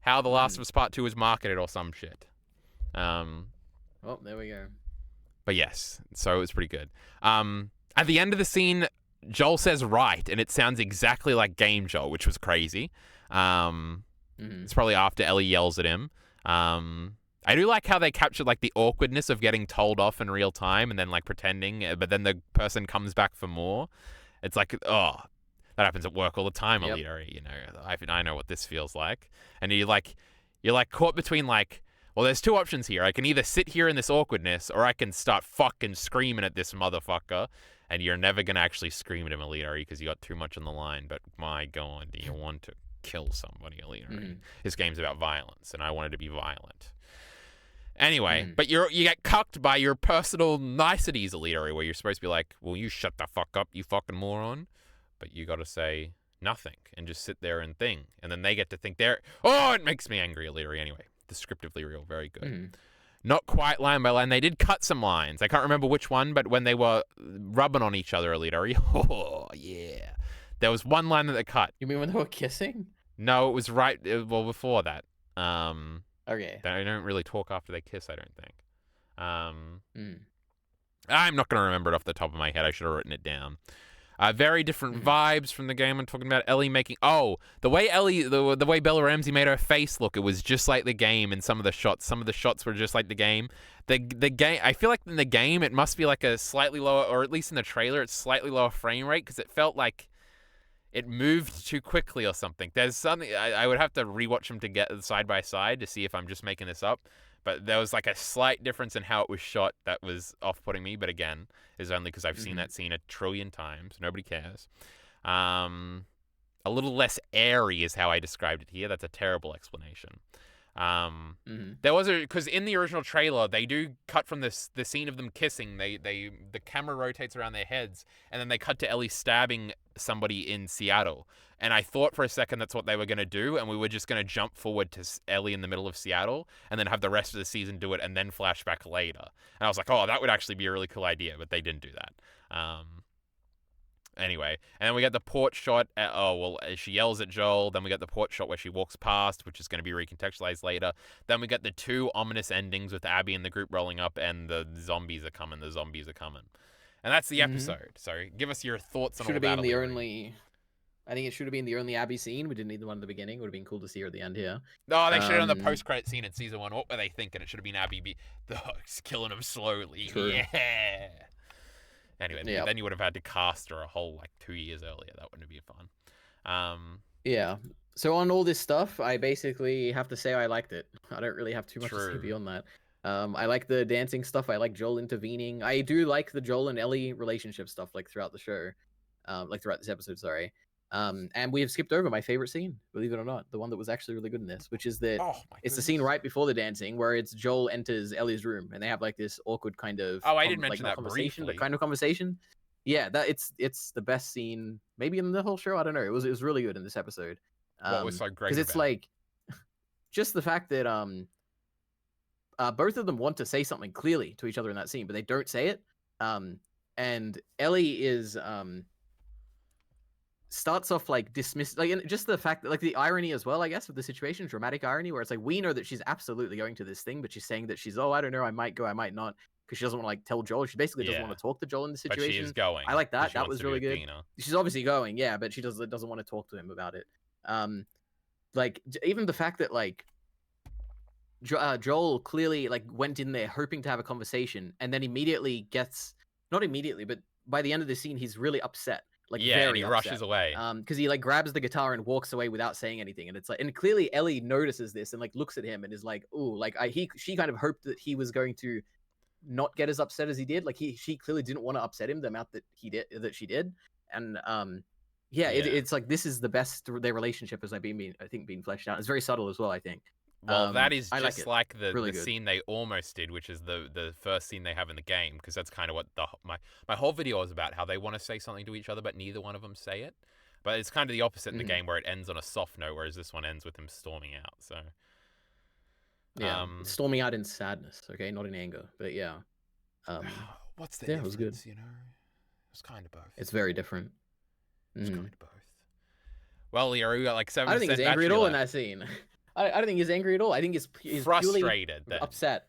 How The Last of Us Part 2 was marketed or some shit. Oh, there we go. But yes, so it was pretty good. At the end of the scene, Joel says right, and it sounds exactly like Game Joel, which was crazy. It's probably after Ellie yells at him. I do like how they captured like the awkwardness of getting told off in real time and then like pretending, but then the person comes back for more. It's like, oh, that happens at work all the time, EliteAri. You know, I know what this feels like. And you're like caught between like, well, there's two options here. I can either sit here in this awkwardness, or I can start fucking screaming at this motherfucker. And you're never gonna actually scream at him, EliteAri, because you got too much on the line. But my god, do you want to kill somebody, EliteAri? This game's about violence, and I wanted to be violent. Anyway, but you get cucked by your personal niceties, EliteAri, where you're supposed to be like, well, you shut the fuck up, you fucking moron. But you gotta say nothing and just sit there and think. And then they get to think oh, it makes me angry, EliteAri. Anyway, descriptively real, very good. Not quite line by line. They did cut some lines. I can't remember which one, but when they were rubbing on each other, EliteAri. Oh, yeah. There was one line that they cut. You mean when they were kissing? No, it was right, well, before that. Okay. They don't really talk after they kiss, I don't think. I'm not going to remember it off the top of my head. I should have written it down. Very different vibes from the game. I'm talking about Ellie making... Oh, the way the way Bella Ramsey made her face look, it was just like the game in some of the shots. Some of the shots were just like the game. The game... I feel like in the game, it must be like a slightly lower... Or at least in the trailer, it's slightly lower frame rate, because it felt like it moved too quickly or something. There's something... I would have to rewatch them to get side by side to see if I'm just making this up. But there was like a slight difference in how it was shot that was off-putting me. But again, it's only because I've seen that scene a trillion times. Nobody cares. A little less airy is how I described it here. That's a terrible explanation. There was because in the original trailer they do cut from the scene of them kissing. The camera rotates around their heads, and then they cut to Ellie stabbing somebody in Seattle. And I thought for a second that's what they were going to do, and we were just going to jump forward to Ellie in the middle of Seattle, and then have the rest of the season do it, and then flashback later. And I was like, oh, that would actually be a really cool idea, but they didn't do that. Anyway, and then we get the port shot. She yells at Joel. Then we get the port shot where she walks past, which is going to be recontextualized later. Then we get the two ominous endings with Abby and the group rolling up, and the zombies are coming. And that's the episode. So give us your thoughts on all that. I think it should have been the only Abby scene. We didn't need the one at the beginning. It would have been cool to see her at the end here. No, they should have done the post-credit scene in season 1. What were they thinking? It should have been Abby killing him slowly. True. Yeah. Anyway, then you would have had to cast her a whole 2 years earlier. That wouldn't be fun. Yeah. So on all this stuff, I basically have to say I liked it. I don't really have too much to say beyond that. I like the dancing stuff. I like Joel intervening. I do like the Joel and Ellie relationship stuff throughout the show. Throughout this episode, sorry. And we have skipped over my favorite scene, believe it or not, the one that was actually really good in this, which is that it's the scene right before the dancing where it's Joel enters Ellie's room and they have this awkward kind of I didn't mention that conversation, briefly. but kind of conversation. Yeah, that it's the best scene maybe in the whole show. I don't know. It was really good in this episode. What was so great? Because it's just the fact that both of them want to say something clearly to each other in that scene, but they don't say it. And Ellie is starts off dismiss and just the fact that the irony as well, I guess, of the situation, dramatic irony, where it's we know that she's absolutely going to this thing, but she's saying that she's I don't know, I might go, I might not, because she doesn't want to tell Joel. She basically doesn't want to talk to Joel in the situation. But she is going. I like that. That was really good. Dina. She's obviously going, yeah, but she doesn't want to talk to him about it. Even the fact that Joel clearly went in there hoping to have a conversation, and then immediately gets not immediately, but by the end of the scene, he's really upset. Like, Yeah, very and he upset. rushes away. Because he like grabs the guitar and walks away without saying anything, and it's like, and clearly Ellie notices this and like looks at him and is like, "Ooh," like she kind of hoped that he was going to not get as upset as he did. Like she clearly didn't want to upset him the amount that she did, and yeah. It's like this is the best their relationship as I think being fleshed out. It's very subtle as well, I think. Well, that is I just like the really scene they almost did, which is the first scene they have in the game, because that's kind of what my whole video is about, how they want to say something to each other, but neither one of them say it. But it's kind of the opposite in the game, where it ends on a soft note, whereas this one ends with him storming out. So yeah, storming out in sadness, okay, not in anger, but yeah. What's the difference? It was good. You know, it's kind of both. It's very different. It's kind of both. Well, Leo, we got like 7%. I don't think he's angry at all in that scene. I don't think he's angry at all. I think he's frustrated, purely upset.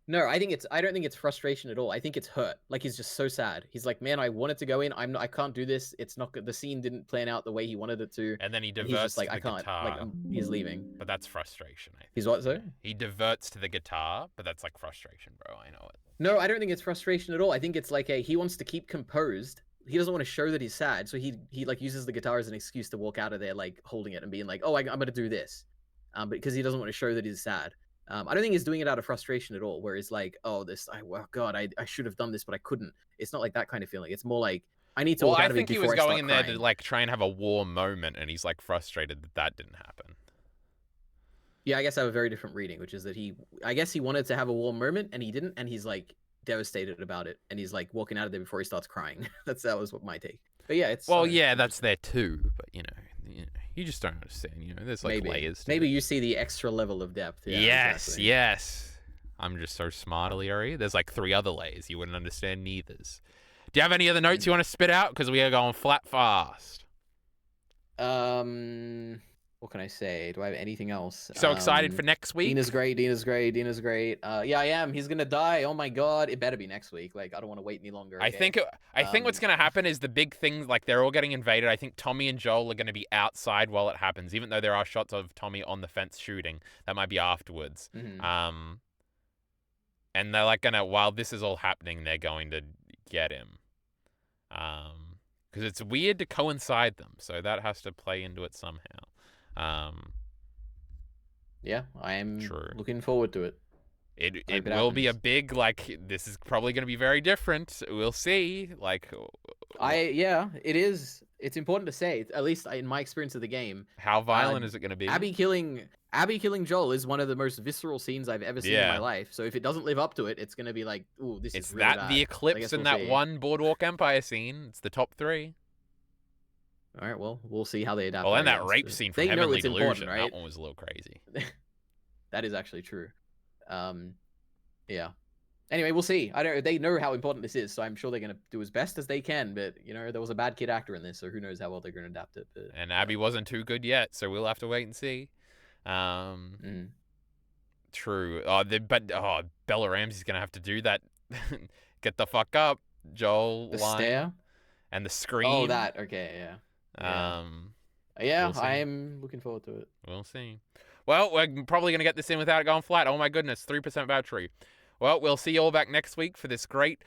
No, I don't think it's frustration at all. I think it's hurt. Like, he's just so sad. He's like, man, I wanted to go in. I can't do this. It's not good. The scene didn't plan out the way he wanted it to. And then he diverts he's just like, to the I can't. guitar. Like, he's leaving. But that's frustration, I think. He's what, sorry? He diverts to the guitar, but that's like frustration, bro. I know it. No, I don't think it's frustration at all. I think it's like he wants to keep composed. He doesn't want to show that he's sad, so he like uses the guitar as an excuse to walk out of there, like holding it and being like, "Oh, I'm gonna do this," because he doesn't want to show that he's sad. I don't think he's doing it out of frustration at all. Where he's like, "Oh, God, I should have done this, but I couldn't." It's not like that kind of feeling. It's more like, I need to walk out of it before I start crying. I think he was going in there to like try and have a warm moment, and he's like frustrated that didn't happen. Yeah, I guess I have a very different reading, which is that I guess he wanted to have a warm moment and he didn't, and he's like devastated about it, and he's like walking out of there before he starts crying. that was what my take. But yeah, it's that's there too. But you just don't understand. There's like layers. Maybe you see the extra level of depth. Yeah, yes, exactly. yes. I'm just so smart, EliteAri. There's like 3 other layers. You wouldn't understand neithers. Do you have any other notes you want to spit out? Because we are going flat fast. What can I say? Do I have anything else? So excited for next week? Dina's great. Yeah, I am. He's gonna die. Oh my god! It better be next week. Like, I don't want to wait any longer. Okay? I think what's gonna happen is the big thing. Like, they're all getting invaded. I think Tommy and Joel are gonna be outside while it happens. Even though there are shots of Tommy on the fence shooting, that might be afterwards. And they're like while this is all happening, they're going to get him. Because it's weird to coincide them, so that has to play into it somehow. Yeah, I am looking forward to it. It will be a big, like, this is probably going to be very different. We'll see. Like, it is. It's important to say, at least in my experience of the game. How violent is it going to be? Abby killing Joel is one of the most visceral scenes I've ever seen in my life. So if it doesn't live up to it, it's going to be like, ooh, this is really bad. The Eclipse and that one Boardwalk Empire scene. It's the top 3. All right, well, we'll see how they adapt. Well, and that rape scene from Heavenly Delusion, right? That one was a little crazy. That is actually true. Yeah. Anyway, we'll see. They know how important this is, so I'm sure they're going to do as best as they can. But there was a bad kid actor in this, so who knows how well they're going to adapt it. But, and Abby wasn't too good yet, so we'll have to wait and see. True. Bella Ramsey's going to have to do that. Get the fuck up, Joel. The stare and the scream. Oh, that. Okay, yeah. Yeah, we'll I'm looking forward to it. We'll see. Well, we're probably going to get this in without it going flat. Oh my goodness, 3% battery. Well, we'll see you all back next week for this great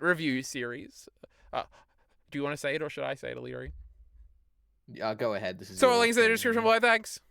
review series. Do you want to say it or should I say it, EliteAri? Go ahead. This is so links in the description below. Thanks.